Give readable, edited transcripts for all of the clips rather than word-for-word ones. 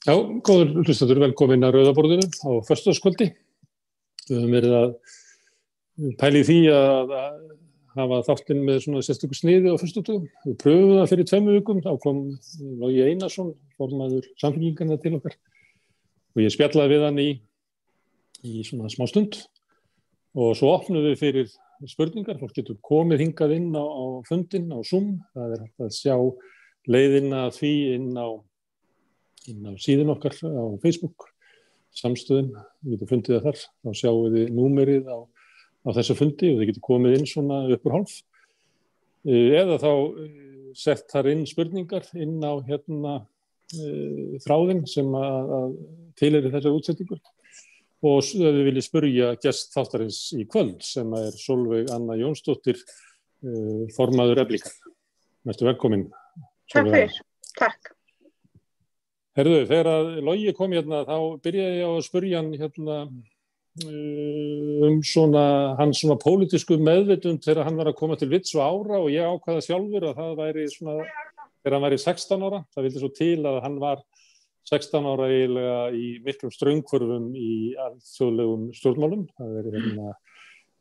Já, góður hlustendur, velkomin að Rauða borðinu á föstudagskvöldi. Við höfum verið að pæla í því að hafa þáttinn með svona sérstöku sniði á föstudagum. Við pröfum það fyrir 2 vikum, þá kom Logi Einarsson, formaður Samfylkingarinnar til okkar. Og ég spjallaði við hann í svona smá stund. Og svo opnum við fyrir spurningar. Fólk getur komið hingað inn á fundinn á Zoom. Það hægt að sjá leiðina því inn á síðun okkar á Facebook, samstöðin, við getum fundið það þar, þá sjáum við númerið á þessu fundi og þið getur komið inn svona upp úr hálf. Eða þá sett þar inn spurningar inn á þráðinn sem að tilheyrir þessar útsetningur. Og ef við viljum spyrja gest þáttarins í kvöld sem er Sólveig Anna Jónsdóttir, formaður Eflingar. Vertu velkomin. Takk fyrir, takk. Herðu, þegar að Logi kom þá byrjaði ég á að spyrja hann svona hans svona pólitísku meðvitund þegar hann var að koma til vits og ára og ég ákvaða sjálfur að það væri svona þegar hann væri 16 ára. Það vildi svo til að hann var 16 ára eiginlega í miklum straumhvörfum í alþjóðlegum stjórnmálum. Það er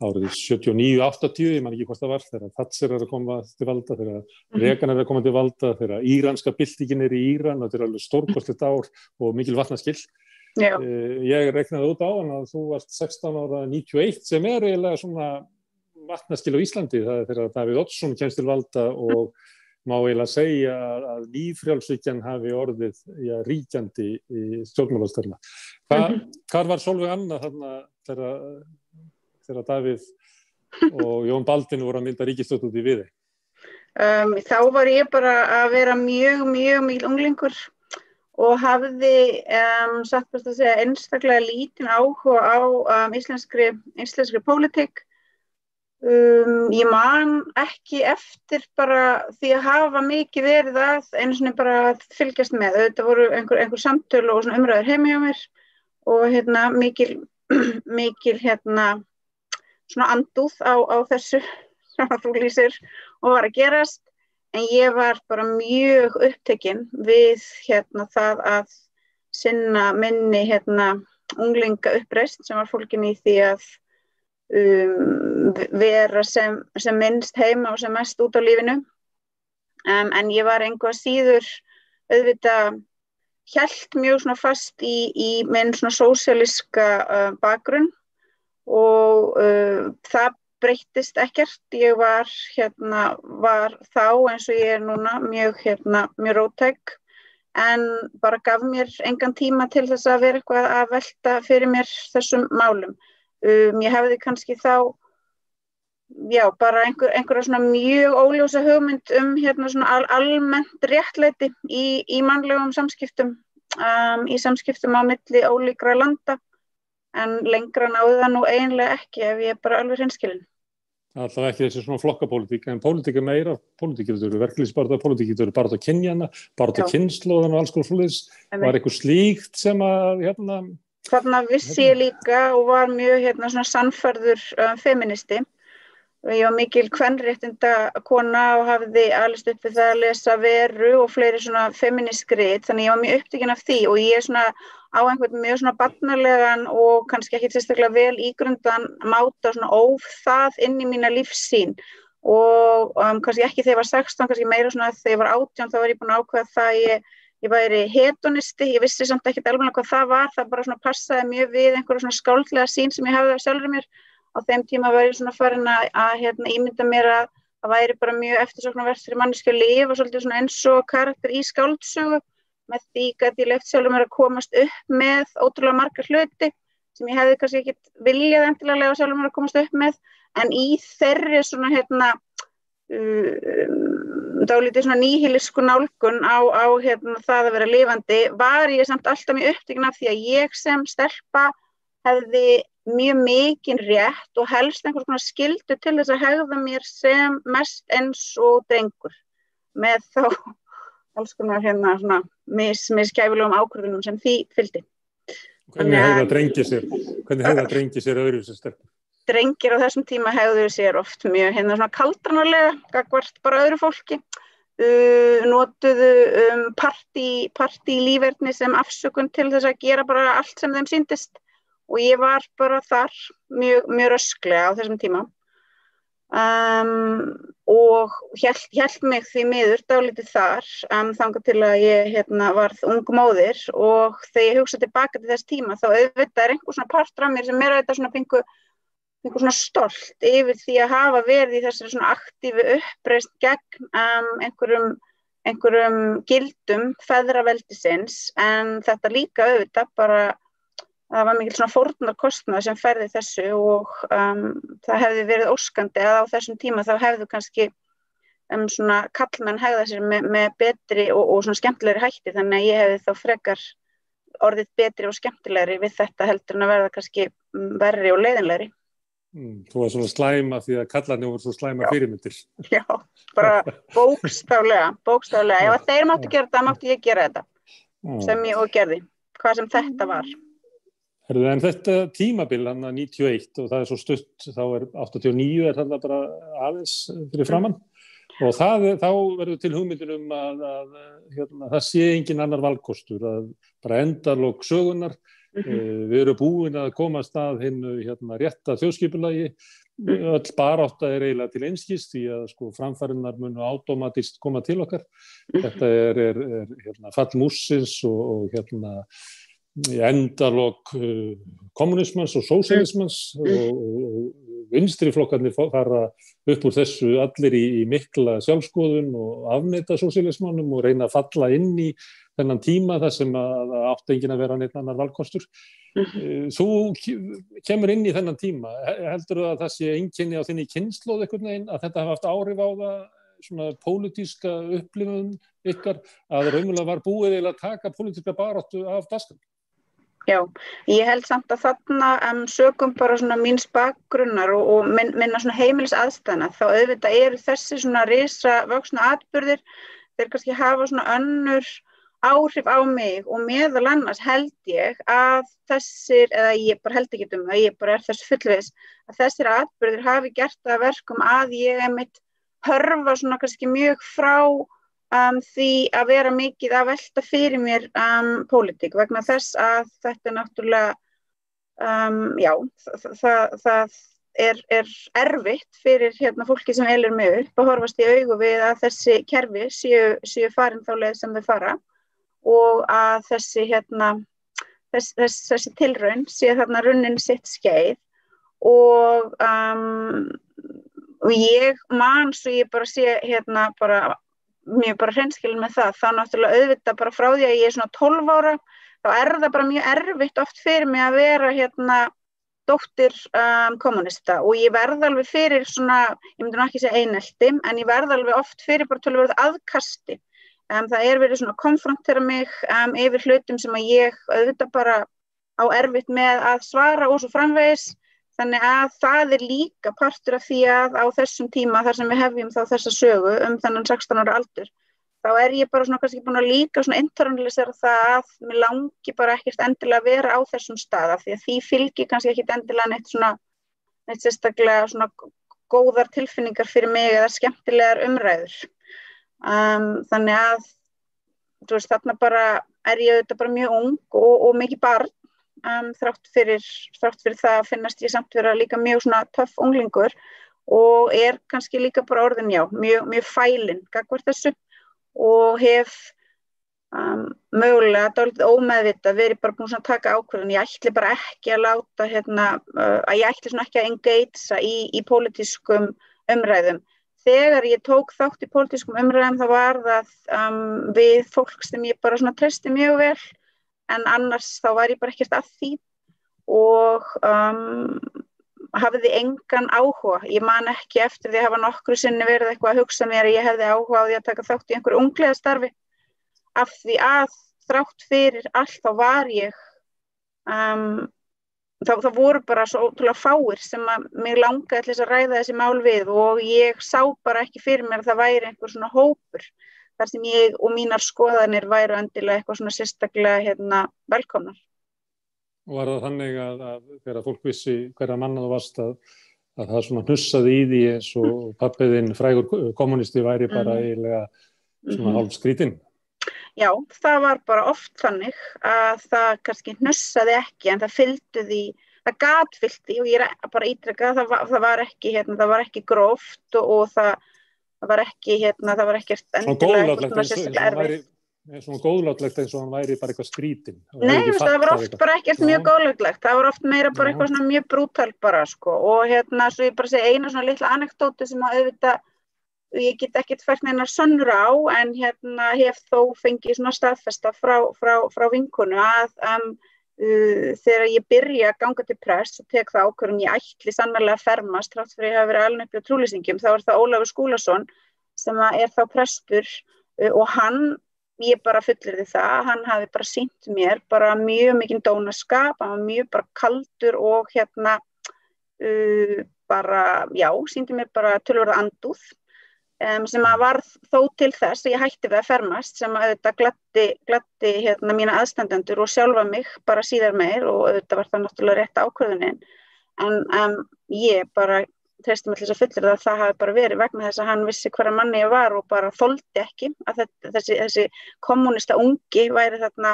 árið 79-80, ég man ekki hvort það var, þegar Thatcher er að koma til valda, þegar Reagan er að koma til valda, þegar íranska byltingin er í Íran og þetta er alveg stórkostlegt ár og mikil vatnaskill. Ég reiknaði út á hann að þú varst 16 ára 91 sem er eiginlega svona vatnaskill á Íslandi. Það er þegar Davíð Oddsson kemst til valda og má eiginlega segja að nýfrjálshyggjan hafi orðið ríkjandi í stjórnmálastarna. Hvar var Sólveig Anna þarna þegar Davíð og Jón Baldvin voru að mynda ríkisstjórn út í Viðey? Þá var ég bara að vera mjög mikil unglingur og hafði satt best að segja einstaklega lítinn áhuga á íslenskri pólitík. Ég man ekki eftir bara því að hafa mikið verið að einu sinni bara að fylgjast með. Þetta voru einhver samtöl og svona umræður heima hjá mér og mikil svona andúð á þessu sem að þú lýsir og var að gerast, en ég var bara mjög upptekin við það að sinna minni unglinga uppreisn sem var fólgin í því að vera sem minnst heima og sem mest út á lífinu, en ég var engu að síður auðvitað hélt mjög svona fast í minn svona sósíalíska bakgrunn og það breyttist ekkert. Ég var þá eins og ég er núna mjög róttæk, en bara gaf mér engan tíma til þess að vera eitthvað að velta fyrir mér þessum málum. Ég hefði kannski þá bara einhverja svona mjög óljósa hugmynd svona almennt réttlæti í mannlegum samskiptum, í samskiptum á milli ólíkra landa, en lengra náði það nú eiginlega ekki ef ég er bara alveg hreinskilin. Alltaf ekki þessi svona flokkapólitík, en pólitík er meira. Pólitík getur verkalýðsbarátta, pólitík getur barátta kynjanna, barátta kynslóðanna og alls konar svoleiðis. Var eitthvað slíkt sem að Þarna vissi ég líka og var mjög svona sannfærður feministi. Ég var mikil kvenréttinda kona og hafði alist upp við það að lesa Veru og fleiri svona feminist rit, þannig ég var mjög upptekin af því og ég svona á einhvern mjög svona barnalegan og kannski ekki sérstaklega vel ígrundan máta svona það inn í mína lífssýn og kannski ekki þegar ég var 16, kannski meira svona þegar ég var 18 þá var ég búin að ákveða það ég væri hedonisti, ég vissi samt ekkert alveg hvað það var, það bara svona passaði mjög við einhverja svona skáldlega sýn sem ég hafði af sjálfri mér. Á þeim tíma var ég svona farin að ímynda mér að það væri bara mjög eftirsóknarvert fyrir manneskju að lifa svolítið svona eins og karakter í skáldsögu. Með því gat ég leyft sjálfur mér að komast upp með ótrúlega marga hluti sem ég hefði kannski ekkert viljað endilega leyfa sjálfur mér að komast upp með, en í þeirri svona dálítið svona níhilísku nálgun á það að vera lifandi var ég samt alltaf mjög upptekin af því að ég sem stelpa hefði mjög mikinn rétt og helst einhvers konar skyldu til þess að hegða mér sem mest eins og drengur með þá alls konar svona miskæfilegum ákvörðunum sem því fylgdi. Hvernig hegða drengir sér öðru sem stelpur? Drengir á þessum tíma hegðuðu sér oft mjög svona kaldranarlega gagnvart bara öðru fólki. notuðu partí-líferni sem afsökun til þess að gera bara allt sem þeim sýndist og ég var bara þar mjög rösklega á þessum tíma og hélt mig því miður dálítið þar þangað til að ég varð ung móðir og þegar ég hugsa tilbaka til þess tíma þá auðvitað einhver svona partur af mér sem auðvitað svona einhver svona stolt yfir því að hafa verið í þessari svona aktífu uppreisn gegn einhverjum gildum feðraveldisins en þetta líka auðvitað bara það var mikil svona fórnarkostnaður sem færði þessu og það hefði verið óskandi að á þessum tíma þá hefðu kannski svona kallmenn hegða sér með betri og svona skemmtilegri hætti þannig að ég hefði þá frekar orðið betri og skemmtilegri við þetta heldur en að verða kannski verri og leiðinlegri. Þú var svona slæma því að kallarnir voru svo slæma fyrirmyndir. Já, bara bókstaflega. Ef þeir máttu gera þetta, máttu ég gera þetta. Sem ég og gerði. Hvað sem þetta var. En þetta tímabil, hann að 91 og það svo stutt, þá 89 það bara aðeins fyrir framann. Og þá verður til hugmyndin að það sé engin annar valkostur, að bara endalok sögunar. Við erum búin að komast að hinu rétta þjóðskipulagi öll barátta eiginlega til einskis því að framfarinnar munu átómatist koma til okkar þetta fall Múrsins og endalok kommunismans og sósíalismans og vinstriflokkarnir fara upp úr þessu allir í mikla sjálfskoðun og afneita sósíalismanum og reyna að falla inn í þennan tíma þar sem að átti enginn að vera neitt annar valkostur. Þú kemur inn í þennan tíma. Heldurðu að það sé einkenni á þinni kynslóð einhvern veginn að þetta hafi haft áhrif á það svona pólitíska upplifun ykkar að raunverulega var búið að taka pólitíska baráttu af dagskrá? Já, ég held samt að þarna sökum bara svona míns bakgrunnar og minna svona heimilisaðstæðna þá auðvitað eru þessi svona risavöxnu atburðir þeir kannski hafa svona önnur áhrif á mig og meðal annars held ég að þessir, eða ég bara held ekki það, ég bara þess fullviss að þessir atburðir hafi gert það að verkum að ég einmitt hörfa svona kannski mjög frá því að vera mikið að velta fyrir mér pólitík vegna þess að þetta náttúrulega það er erfitt fyrir fólki sem elur mig upp að horfast í augu við að þessi kerfi séu farin þá leið sem þau fara og að þessi tilraun sé þarna runnin sitt skeið og ég man svo ég bara sé bara mjög bara hreinskilin með það þá náttúrulega auðvitað bara frá því að ég er svona 12 ára þá það bara mjög erfitt oft fyrir mig að vera dóttir kommunista og ég verð alveg fyrir svona, ég myndi nú ekki segja einelti en ég verð alveg oft fyrir bara töluverðu aðkasti það verið svona konfrontera mig yfir hlutum sem að ég auðvitað bara á erfitt með að svara og svo framvegis þannig að það líka partur af því að á þessum tíma þar sem við hefjum þá þessa sögu þennan 16 ára aldur þá ég bara svona kannski búin að líka svona internalisera það að mér langi bara ekkert endilega að vera á þessum stað af því að því fylgir kannski ekkert endilega neitt sérstaklega svona góðar tilfinningar fyrir mig eða skemmtilegar umræður þannig að þú veist þarna bara ég auðvitað bara mjög ung og mikið barn þrátt fyrir það finnast ég samt vera líka mjög svona töff unglingur og kannski líka bara orðin mjög fælin gagnvart þessu og hef mögulega dálítið ómeðvitað verið bara búin að taka ákvörðun ég ætli bara ekki að láta að ég ætli svona ekki að engagea í pólitískum umræðum þegar ég tók þátt í pólitískum umræðum þá var það við fólk sem ég bara svona treysti mjög vel en annars þá var ég bara ekkert að því og hafði engan áhuga. Ég man ekki eftir því að hafa nokkru sinni verið eitthvað að hugsa mér að ég hefði áhuga á því að taka þátt í einhverju ungliðastarfi af því að þrátt fyrir allt þá var ég það voru bara svo ótrúlega fáir sem að mig langaði til þess að ræða þessi mál við og ég sá bara ekki fyrir mér að það væri einhver svona hópur þar sem ég og mínar skoðanir væru endilega eitthvað svona sérstaklega velkomnar. Og var það þannig að þegar fólk vissi hverja manna þú varst að það svona hnussaði í því eins og pabbiðinn frægur kommunisti væri bara eiginlega svona hálf skrítinn. Já, það var bara oft þannig að það kannski hnussaði ekki en það fylgdu því, það gat fylgt því og ég bara ítreka það var ekki, það var ekki gróft og það var ekki, það var ekkert endilega eitthvað sérstaklega erfitt. Svona góðlátlegt eins og hann væri bara eitthvað skrítinn. Nei, það var oft bara ekkert mjög góðlátlegt, það var oft meira bara eitthvað svona mjög brútal bara sko og svo ég bara segi eina svona litla anekdótu sem að auðvitað ég get ekkert fært neinar sönnur á en hef þó fengið svona staðfesta frá vinkonu að þegar ég byrja að ganga til press og tek það ákvörðun ég ætli sannarlega að fermast þrátt fyrir ég hafi verið alin upp hjá trúlýsingjum þá það Ólafur Skúlason sem þá prestur og hann ég bara fullyrði það, hann hafi bara sýnt mér bara mjög mikinn dónaskap, hann var mjög bara kaldur og bara, já, sýndi mér bara tölverða andúð sem að var þó til þess að ég hætti við að fermast sem að auðvitað gladdi mína aðstandendur og sjálfa mig bara síðar meir og auðvitað var það náttúrulega rétt ákvörðunin en ég bara treysti mig til þess að fullyrða að það hafi bara verið vegna þess að hann vissi hverra manni ég var og bara þoldi ekki að þessi kommunista ungi væri þarna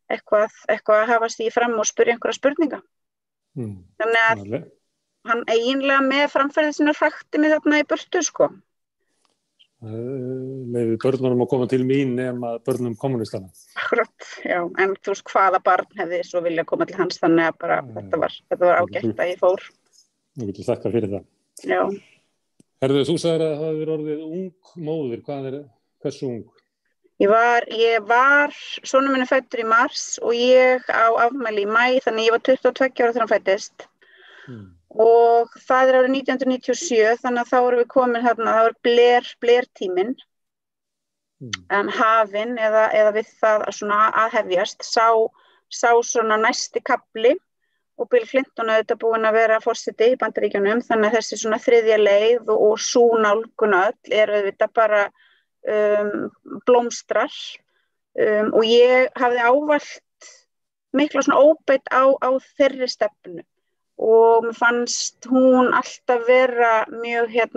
eitthvað að hafa stigið fram og spyrja einhverja spurninga. Þannig að hann eiginlega með framferðið sinna hrakti mig þarna í burtu sko. Leyfið börnunum að koma til mín nema börnum kommunistana. Akkurat, já, en þú veist hvaða barn hefði svo vilja koma til hans þannig að bara þetta var ágætt að ég fór. Nú getur þakka fyrir það. Já. Herðu, þú sagðir að það hafi verið orðið ung móðir, hversu ung? Ég var, sonur minn fæddur í mars og ég á afmæli í maí, þannig ég var 22 ára þegar hann fæddist. Og það árið 1997, þannig að þá erum við komin þarna, það var blertíminn, hafinn eða við það svona að hefjast, sá svona næsti kafli og Bill Clinton auðvitað búinn að vera forseti í Bandaríkjunum, þannig að þessi svona þriðja leið og sú nálgun öll auðvitað bara blómstrar og ég hafði ávallt mikla svona óbeit á þeirri stefnu og mér fannst hún alltaf vera mjög ég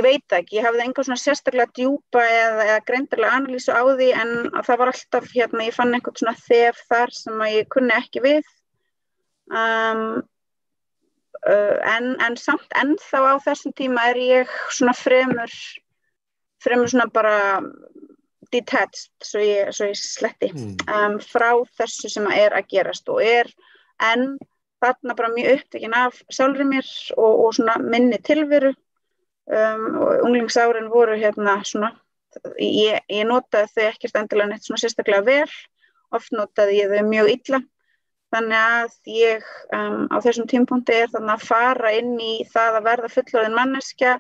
veit ekki, ég hafði enga svona sérstaklega djúpa eða greindarlega analýsu á því en það var alltaf ég fann einhvern svona þef þar sem að ég kunni ekki við en samt ennþá á þessum tíma ég svona fremur svona bara detached svo ég sletti frá þessu sem að gerast og en þarna bara mjög upptekin af sjálfri mér og svona minni tilveru og unglingsárin voru svona ég notaði þau ekkert endilega neitt svona sérstaklega vel oft notaði ég þau mjög illa þannig að ég á þessum tímapunkti þannig að fara inn í það að verða fullorðin manneskja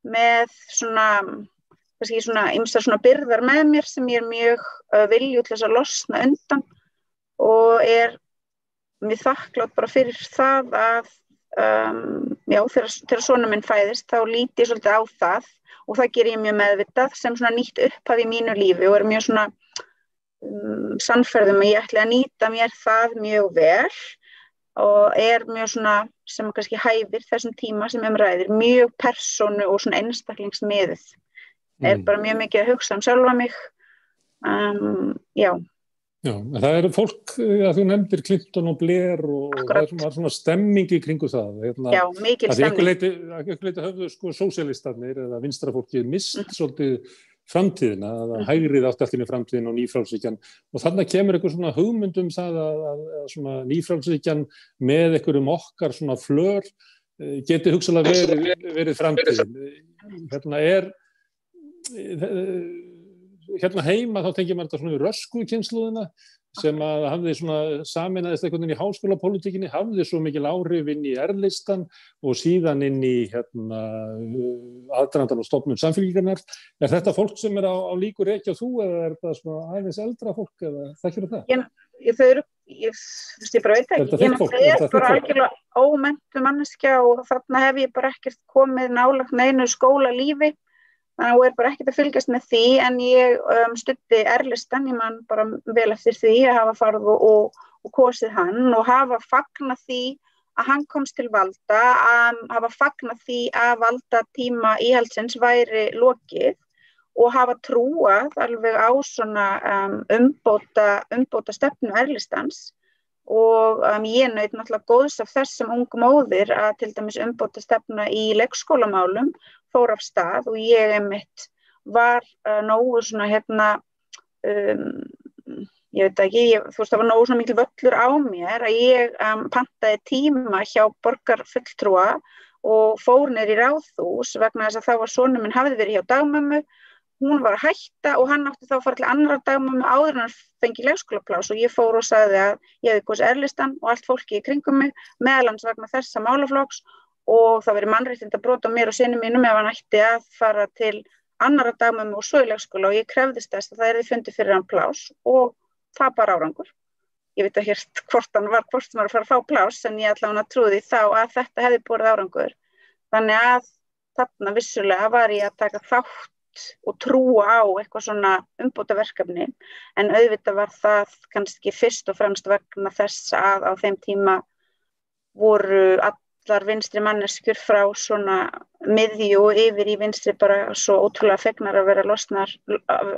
með svona kannski svona ýmsar svona byrðar með mér sem ég mjög viljug til þess að losna undan og mér þakklátt bara fyrir það að þegar sonur minn fæðist þá lít ég svolítið á það og það ger ég mjög meðvitað sem svona nýtt upphaf í mínu lífi og mjög svona sannfærðum að ég ætli að nýta mér það mjög vel og mjög svona sem kannski hæfir þessum tíma sem ræðir mjög persónu og svona einstaklingsmiðið bara mjög mikið að hugsa sjálfa mig Já, en það fólk að þú nefndir Clinton og Blair og það var svona stemming í kringu það Já, mikil stemming Einhver leyti höfðu sósíalistarnir eða vinstrafólkið mist svolítið framtíðina, að hægrið átti allt inn í framtíðin og nýfrjálshyggjan og þarna kemur eitthvað svona hugmynd það að svona nýfrjálshyggjan með einhverjum okkar svona flör geti hugsanlega verið framtíðin hérna heima þá tengir maður þetta svona við röskukynslóðina sem að hafði svona sameinaðist einhvern veginn í háskólapólitíkinni, hafði svo mikil áhrif inn í R-listan og síðan inn í aðdragandann og stofnun samfélkingarnar. Þetta fólk sem á líku rekja þú eða þetta svona aðeins eldra fólk eða þekkirðu það? Ég bara veit ekki. Ég bara algjörlega ómenntuð manneskja og þarna hef ég bara ekkert komið nálægt neinu skólalífi. Þannig að bara ekkert að fylgjast með því en ég studdi R-listan, ég man bara vel eftir því að hafa farið og kosið hann og hafa fagnað því að hann komst til valda, hafa fagnað því að valdatíma íhaldsins væri lokið og hafa trúað alveg á svona umbóta stefnu R-listans og ég naut náttúrulega góðs af þess sem ung móðir að til dæmis umbóta stefna í leikskólamálum fór af stað og ég einmitt var nógu svona ég veit ekki, þú veist það var nógu svona mikil völlur á mér að ég pantaði tíma hjá borgarfulltrúa og fór niður í Ráðhús vegna þess að þá var sonur minn hafði verið hjá dagmömmu, hún var að hætta og hann átti þá að fara til annarrar dagmömmu áður en hann fengi leikskólapláss og ég fór og sagði að ég hefði kosið R-listan og allt fólki í kringum mig, meðal annars vegna þessa málaflokks og það verið mannréttindabrot á mér og syni mínum ef hann ætti að fara til annarrar dagmömmu og svo í leikskóla og ég krefðist þess að það yrði fundið fyrir hann pláss og það bar árangur. Ég veit að hér hvort hann var að fara að fá pláss en ég allavega trúði þá að þetta hefði borið árangur. Þannig að þarna vissulega var ég að taka þátt og trúa á eitthvað svona umbótaverkefni en auðvitað var það kannski fyrst og fremst vegna þess að á þeim tíma voru allar vinstri manneskjur frá svona miðju og yfir í vinstri bara svo ótrúlega fegnar að vera að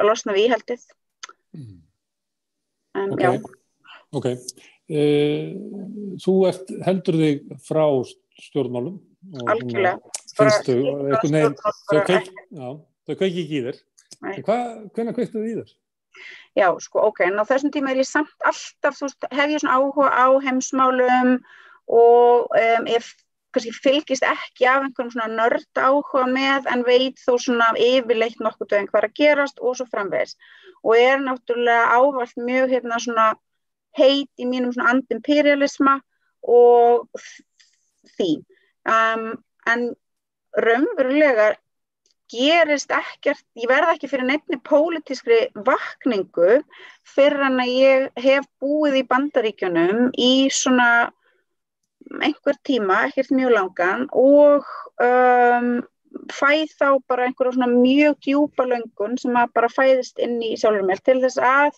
losna við íhaldið. Ok. Þú heldur þig frá stjórnmálum. Algjörlega. Þau kveiki ekki í þér. Hvenær kveiktu þið í þér? Já, sko, en á þessum tíma ég samt alltaf, þú veist, hef ég svona áhuga á heimsmálum og kannski fylgist ekki af einhverjum svona nörd áhuga með en veit þó svona yfirleitt nokkuð hvað er að gerast og svo framvegis. Og náttúrulega ávallt mjög svona heit í mínum svona antiimperialisma og því. En raunverulega gerist ekkert, ég verð ekki fyrir neinni pólitískri vakningu fyrir en að ég hef búið í Bandaríkjunum í svona einhver tíma, ekkert mjög langan og fæ þá bara einhverja svona mjög djúpa löngun sem að bara fæðist inn í sjálfur mér til þess að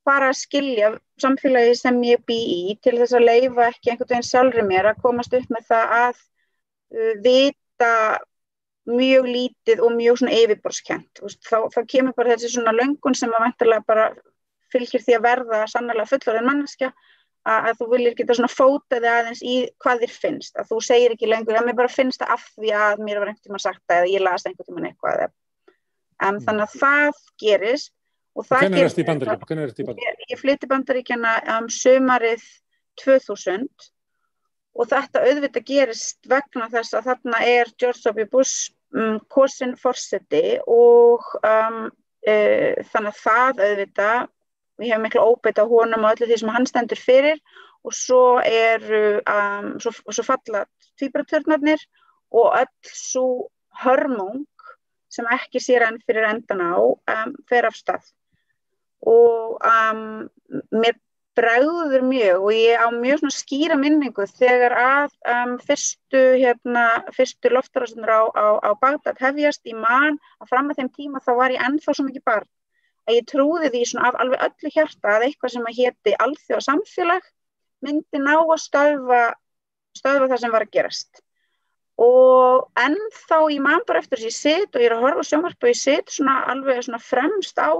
fara að skilja samfélagi sem ég bý í, til þess að leyfa ekki einhvern veginn sjálfur mér að komast upp með það að vita mjög lítið og mjög svona yfirborðskennt. Þá kemur bara þessi svona löngun sem að væntanlega bara fylgir því að verða sannarlega fullorðin manneskja að þú viljir geta svona fótaði aðeins í hvað þér finnst, að þú segir ekki lengur að mér bara finnst það af því að mér var einhvern tímann sagt það eða ég las einhvern tímann eitthvað. Þannig að það gerist og það gerist. Hvenær ertu í Bandaríkjunum? Ég flytti Bandaríkjana sumarið 2000 og þetta auðvitað gerist vegna þess að þarna George W. Bush kosinn forseti og þannig að það auðvitað ég hef mikla óbeit á honum og öllu því sem hann stendur fyrir og svo svo falla tvíburaturnarnir og öll svo hörmung sem ekki sér enn fyrir endan á fer af stað og mér bregður mjög og ég á mjög svona skýra minningu þegar að fyrstu loftárásirnar á Bagdad hefjast í man að fram að þeim tíma þá var ég ennþá svo mikið barn að ég trúði því svona af alveg öllu hjarta að eitthvað sem að héti alþjóðasamfélag myndi ná að stöðva það sem var að gerast. Og ennþá ég man bara eftir þess að ég sit og ég að horfa á sjónvarp og ég sit svona alveg svona fremst á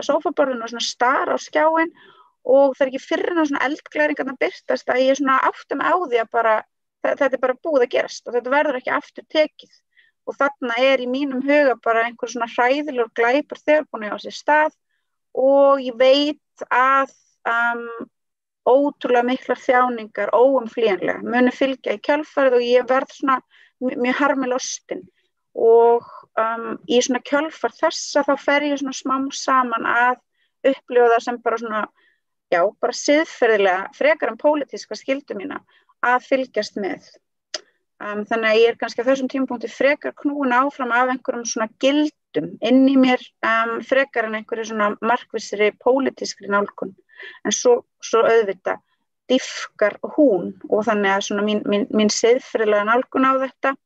sófaborðinu og svona stara á skjáinn og það ekki fyrr en svona eldglæringarnar birtast að ég svona átta mig á því að bara þetta bara búið að gerast og þetta verður ekki aftur tekið. Og þarna í mínum huga bara einhver svona hræðilegur glæpur þegar búin að á sér stað og ég veit að ótrúlega miklar þjáningar óumflýjanlega muni fylgja í kjölfarið og ég verð svona mjög harmi lostin og í svona kjölfar þessa þá fer ég svona smám saman að upplifa það sem bara svona, já, bara siðferðilega frekar en pólitíska skyldu mína að fylgjast með. Þannig að ég kannski á þessum tímapunkti frekar knúin áfram af einhverjum svona gildum inn í mér frekar en einhverju svona markvissri pólitískri nálgun. En svo auðvitað dýpkar hún og þannig að svona mín siðferðilega nálgun á þetta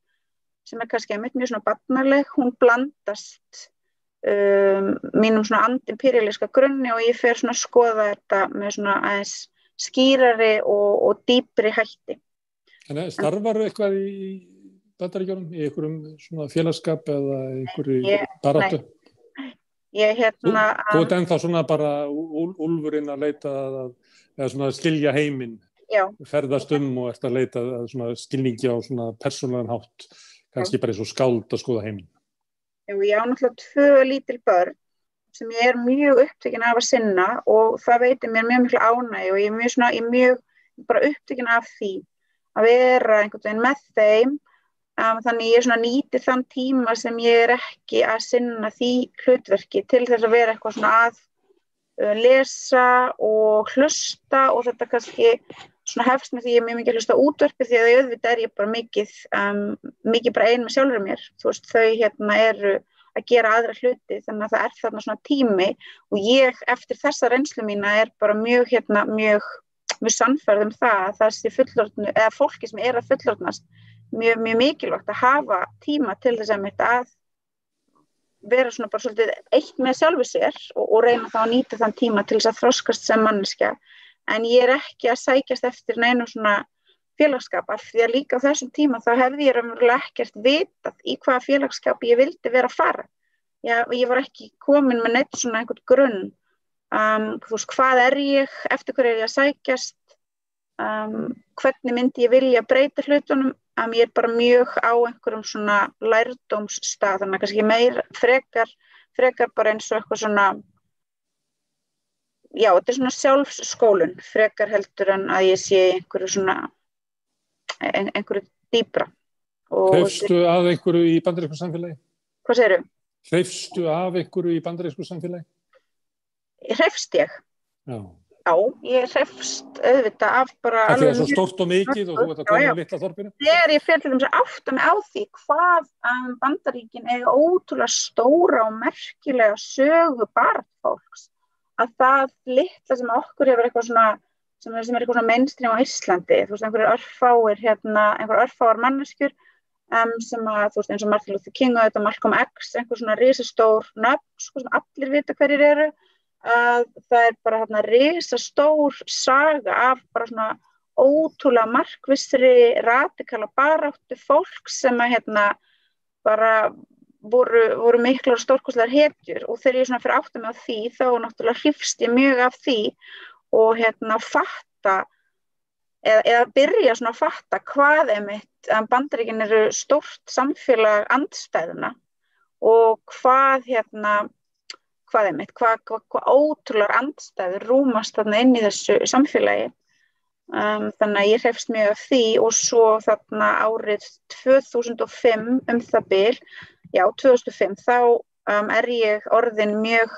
sem kannski mjög svona barnaleg, hún blandast mínum svona antiimperialíska grunni og ég fer svona að skoða þetta með svona aðeins skýrari og dýpri hætti. En starfarðu eitthvað í Bandaríkjunum, í einhverjum svona félagskap eða einhverju baráttu? Ég Þú ert ennþá svona bara úlfurinn að leita eða svona skilja heiminn, ferðast og ert að leita að svona skilningi á svona persónulegan hátt, kannski bara eins og skáld að skoða heiminn. Jú, ég á náttúrulega 2 lítil börn sem ég mjög upptekin af að sinna og það veitir mér mjög miklu ánægju og ég mjög bara upptekin af því að vera einhvern veginn með þeim. Þannig ég svona nýti þann tíma sem ég ekki að sinna því hlutverki til þess að vera eitthvað svona að lesa og hlusta og þetta kannski svona hefst með því ég mjög mikið hlusta útvarpi því að auðvitað ég bara mikið bara ein með sjálfur mér. Þú veist, þau eru að gera aðra hluti þannig að það þarna svona tími og ég eftir þessa reynslu mína bara mjög sannfærð það að sé fullorðnu eða fólki sem að fullorðnast mjög mikilvægt að hafa tíma til þess að vera svona bara svolítið eitt með sjálfu sér og reyna þá að nýta þann tíma til þess að þroskast sem manneskja en ég ekki að sækjast eftir neinum svona félagsskap af því að líka á þessum tíma þá hefði ég raunverulega ekkert vitað í hvaða félagsskap ég vildi vera að fara. Ég var ekki komin með neitt svona einhvern grunn. Þú veist, hvað ég, eftir hverju ég að sækjast, hvernig myndi ég vilja breyta hlutunum, ég bara mjög á einhverjum svona lærdómsstað, þannig að kannski meir frekar bara eins og eitthvað svona, þetta svona sjálfsskólun, frekar heldur en að ég sé einhverju dýpra. Hreyfstu af einhverju í bandarísku samfélagi? Hvað segirðu? Hreyfstu af einhverju í bandarísku samfélagi? Hreyfst ég? Já. Já, ég hreyfst auðvitað af bara... Það er svo stórt og mikið og þú ert að koma á litla þorpinu? Þegar ég fer til þess að átta mig á því hvað Bandaríkin ótrúlega stóra og merkilega sögu barnfólks að það litla sem okkur hefur eitthvað svona sem eitthvað svona mainstream á Íslandi, þú veist, einhver örfáar manneskjur sem að, þú veist, eins og Martin Luther King og þetta Malcolm X, einhver svona risastór nöfn, sem allir vita hverjir eru, það bara risastór saga af bara svona ótrúlega markvissri, radikala baráttu fólk sem að bara voru miklar og stórkostlegar hetjur og þegar ég svona fyrir átta mig á því, þá náttúrulega hrifst ég mjög af því og fatta eða byrja svona að fatta hvað Bandaríkin eru stórt samfélag andstæðuna og hvað ótrúlegar andstæður rúmast þarna inn í þessu samfélagi. Þannig að ég hreyfst mjög af því og svo þarna árið 2005 það bil, 2005, þá ég orðin mjög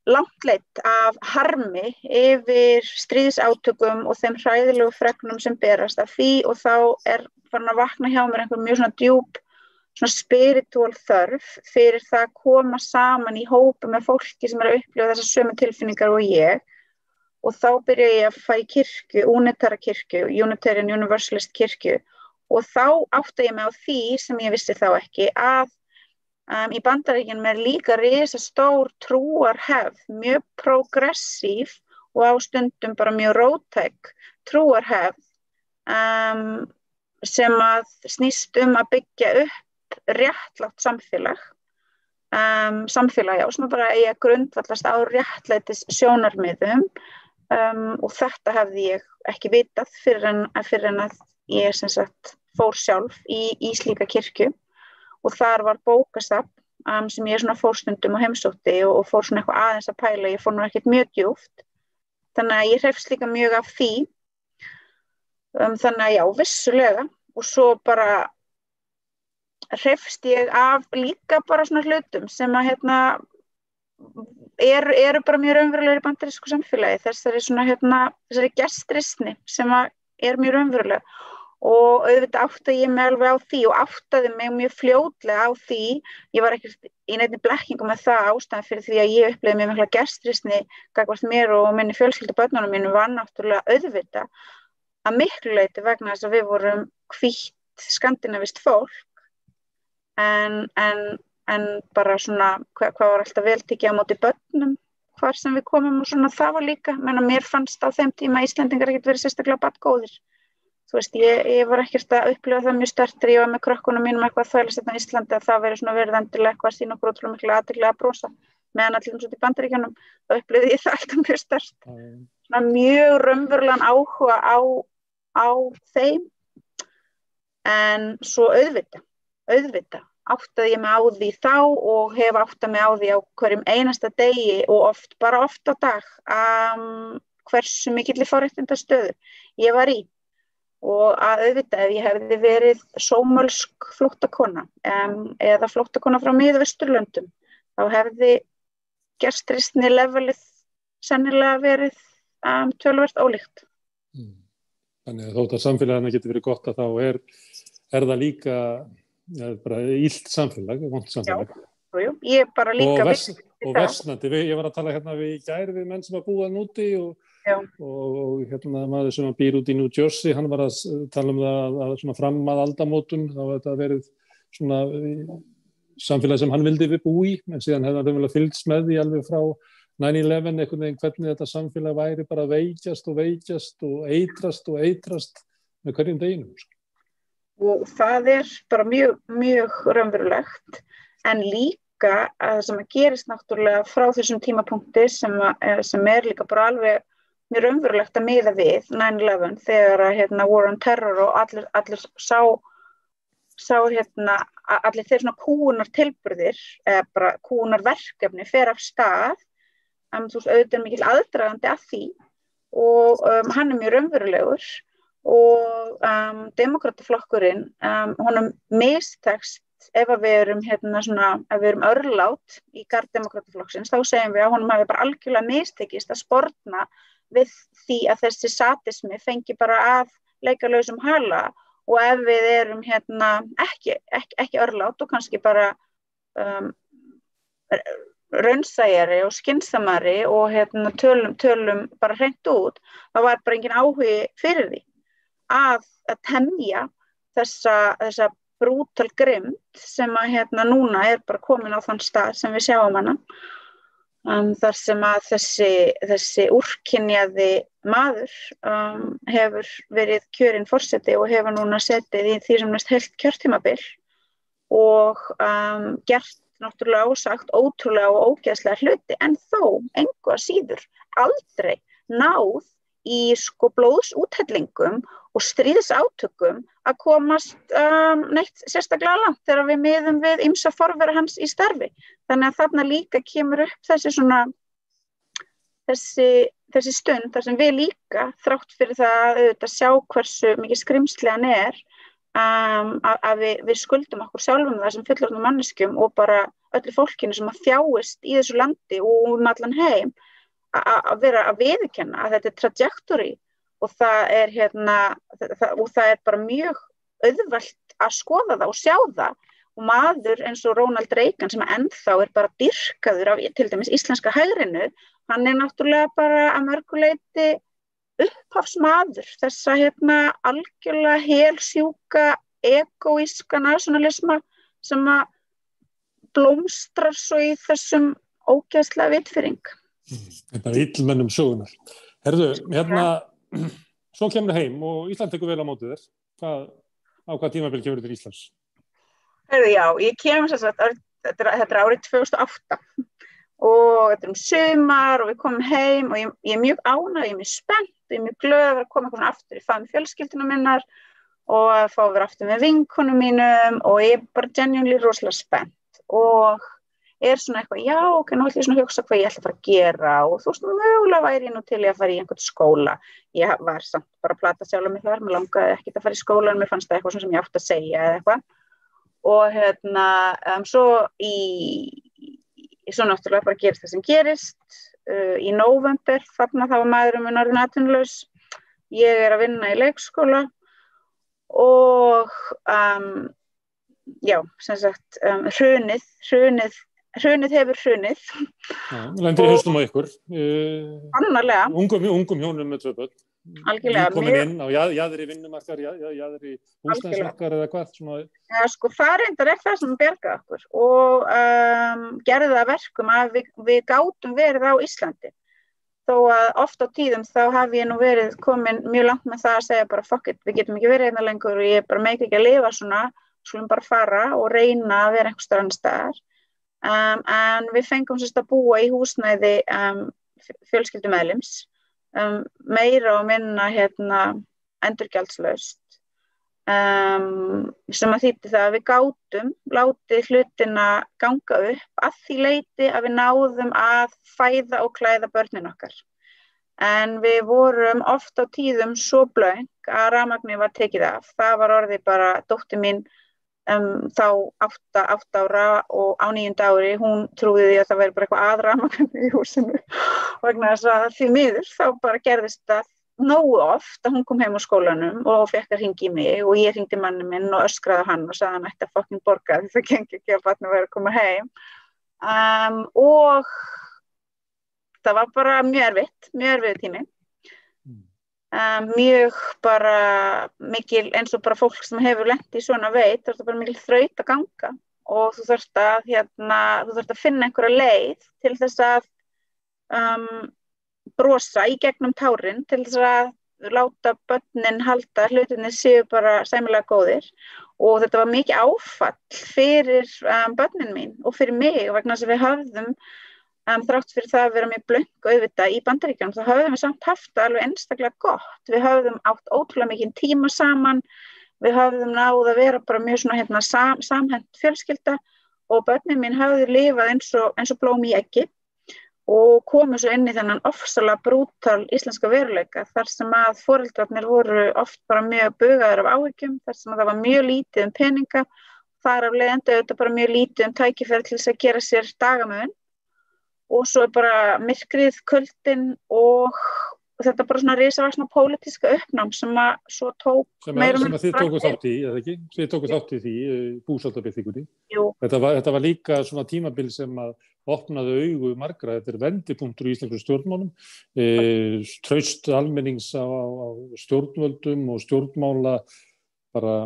langt leitt af harmi yfir stríðsátökum og þeim hræðilegu fregnum sem berast af því og þá farin að vakna hjá mér einhver mjög svona djúp svona spiritual þörf fyrir það að koma saman í hópi með fólki sem að upplifa þessar sömu tilfinningar og ég og þá byrja ég að fara í kirkju, Unitarian Universalist kirkju og þá átta ég mig á því sem ég vissi þá ekki að í Bandaríkjunum líka risastór trúarhefð, mjög progressív og á stundum bara mjög róttæk trúarhefð sem að snýst að byggja upp réttlátt samfélag, sem bara eigi að grundvallast á réttlætis sjónarmiðum og þetta hefði ég ekki vitað fyrir en að ég sem sagt fór sjálf í slíka kirkju. Og þar var bókasafn sem ég svona fór stundum og heimsótti og fór svona eitthvað aðeins að pæla, ég fór nú ekkert mjög djúpt. Þannig að ég hreyfst líka mjög af því. Þannig að vissulega. Og svo bara hreyfst ég af líka bara svona hlutum sem að eru bara mjög raunverulegir í bandarísku samfélagi. Þessari gestrisni sem að mjög raunveruleg. Og auðvitað áttaði ég mig alveg á því og áttaði mig mjög fljótlega á því, ég var ekkert í neinni blekkingu með það ástæðan fyrir því að ég upplifði mjög mikla gestrisni gagnvart mér og minni fjölskyldu börnunum mínu var náttúrulega auðvitað að miklu leyti vegna þess að við vorum hvítt skandinavískt fólk en bara svona hvað var alltaf vel tekið á móti börnum hvar sem við komum og svona það var líka, mér fannst á þeim tíma Íslendingar ekkert verið sérstaklega barngóðir. þú veist, ég var ekkert að upplifa það mjög sterkt þegar ég var með krökkunum mínum eitthvað að þvælast hérna í Íslandi að það verið svona verið endilega eitthvað að sýna okkur ótrúlega mikla athygli að brosa meðan allir svona í Bandaríkjunum þá upplifði ég það alltaf mjög sterkt svona mjög raunverulegan áhuga á þeim en svo auðvitað áttaði ég mig á því þá og hef áttað mig á því á hverjum einasta degi og oft á dag hversu mikill forréttindastöðu ég var í og að auðvitað ef ég hefði verið sómölsk flóttakona eða flóttakona frá Miðausturlöndum þá hefði gerstristni levelið sennilega verið töluvert ólíkt. Þannig að þótt að samfélaginu getur verið gott að þá er það líka bara illt samfélag, vont samfélag. Já, ég bara líka og versnandi. Ég var að tala hérna við gær við menn sem að búa núti og hérna maður sem býr út í New Jersey, hann var að tala það að svona fram að aldamótum þá var þetta verið svona samfélag sem hann vildi við búi en síðan hefði hann raunverulega fylgst með því alveg frá 9/11 einhvern veginn hvernig þetta samfélag væri bara veikjast og eitrast með hverjum deginum. Og það bara mjög raunverulegt en líka að það sem að gerist náttúrulega frá þessum tímapunkti sem líka bara alveg mjög raunverulegt að miða við 9/11 þegar að War on Terror og allir sá allir þeir svona kúgunar tilburðir eða bara kúgunar verkefni fer af stað þú veist auðvitað mikill aðdragandi að því og hann mjög raunverulegur og demókrataflokkurinn honum mistekst ef við erum ef við erum örlát í garð demókrataflokksins þá segjum við að honum hafi bara algjörlega mistekist að sporna við því að þessi sadismi fengi bara að leika lausum hala og ef við erum ekki örlát og kannski bara raunsæjari og skynsamari og tölum bara hreint út þá var bara engin áhugi fyrir því að temja þessa brútal grimmd sem að núna bara komin á þann stað sem við sjáum hana þar sem að þessi úrkynjaði maður hefur verið kjörinn forseti og hefur núna setið í því sem næst heilt kjörtímabil og gert náttúrulega ósagt ótrúlega og ógeðslega hluti en þó engu að síður aldrei náð í blóðsúthellingum og stríðsátökum að komast neitt sérstaklega langt þegar við miðum við ýmsa forvera hans í starfi. Þannig að þarna líka kemur upp þessi stund þar sem við líka þrátt fyrir það að sjá hversu mikið skrimsli hann að við skuldum okkur sjálfum það sem fullorðnum manneskjum og bara öllu fólkinu sem að þjáist í þessu landi og allan heim að vera að viðurkenna að þetta trajectory og það er bara mjög auðvelt að skoða það og sjá það og maður eins og Ronald Reagan sem ennþá bara dýrkaður af til dæmis íslenska hægrinu, hann náttúrulega bara að mörgu leyti upphafsmaður þessa algjörlega helsjúka egóíska nationalisma sem að blómstrar svo í þessum ógeðslega vitfirring. Bara illmennum sögunar. Herðu, svo kemur heim og Ísland tekur vel á móti þér. Á hvað tímabil kemur til Íslands? Herðu, já, ég kem þetta árið 2008 og þetta sumar og við komum heim og ég mjög ánægð, ég mjög spennt og ég mjög glöð að koma eitthvað aftur í faðm fjölskyldunum minnar og að fá að vera aftur með vinkonum mínum og ég bara genuinely rosalega spennt og svona eitthvað, já, ok, nú ætlum ég svona að hugsa hvað ég ætla að fara að gera og þú veist, mögulega væri ég nú til að fara í einhvern skóla. Ég var samt bara að plata sjálf mig þar, mér langaði ekkert að fara í skóla en mér fannst það eitthvað sem ég átti að segja eða eitthvað. Og svo náttúrulega bara gerist það sem gerist. Í nóvember, þarna þá var maðurinn minn orðinn atvinnulaus. Ég að vinna í leikskóla og já, sem sagt, hrunið hefur hrunið. Já, lendir í haustum á ykkur. Annarlega. Ungum hjónum með 2 börn. Algjörlega. Komin inn á jaðri vinnumarkar, jaðri húsnæðismarkar eða hvað? Svona... Já, það reyndar það sem bjargaði okkur og gerði það verkum að við gátum verið á Íslandi. þó að oft á tíðum þá hafi ég nú verið komin mjög langt með það að segja bara fuck it, við getum ekki verið hérna lengur og ég bara meik ekki að lifa svona, skulum bara fara og reyna að vera einhvers staðar annars staðar. En við fengum sérst að búa í húsnæði fjölskyldumeðlims, meira og minna endurgjaldslaust, sem að þýddi það að við gátum látið hlutina ganga upp að því leyti að við náðum að fæða og klæða börnin okkar. En við vorum oft á tíðum svo blöng að rafmagni var tekið af. Það var orðið bara dóttir mín þá 8 ára og á 9. ári, hún trúði því að það væri bara eitthvað að rafmagni í húsinu. Vegna þess að því miður þá bara gerðist það nógu oft að hún kom heim á skólanum og fekk að hringja í mig og ég hringdi manni minn og öskraði á hann og sagði hann ætti að fucking borga því það gengi ekki að barnið væri að koma heim. Og það var bara mjög erfiður tími. Mjög bara mikil, eins og bara fólk sem hefur lent í svona veit, það er bara mikil þraut að ganga og þú þarft að finna einhverja leið til þess að brosa í gegnum tárin til þess að láta börnin halda hlutinni séu bara sæmilega góðir og þetta var mikið áfall fyrir börnin mín og fyrir mig vegna þess að við höfðum þrátt fyrir það að vera mjög blöng auðvitað í Bandaríkjunum þá höfðum við samt haft það alveg einstaklega gott, við höfðum átt ótrúlega mikinn tíma saman, við höfðum náð að vera bara mjög svona samhent fjölskylda og börnin mín höfðu lifað eins og blóm í eggi og komu svo inn í þennan ofsalega brútal íslenska veruleika þar sem að foreldrarnir voru oft bara mjög bugaðir af áhyggjum, þar sem að það var mjög lítið peninga, þar af leiðandi auðvitað bara mjög lítið tækifæri til þess að gera sér dagamun og svo bara myrkrið, kuldinn og þetta bara svona risavaxna pólitíska uppnám sem að svo tók meira sem að þið tóku þátt í, eða ekki? Þið tóku þátt í því, búsáttarbyltingunni. Þetta var líka svona tímabil sem að opnaði augu margra, þetta vendipunktur í íslenskum stjórnmálum, traust almennings á stjórnvöldum og stjórnmála bara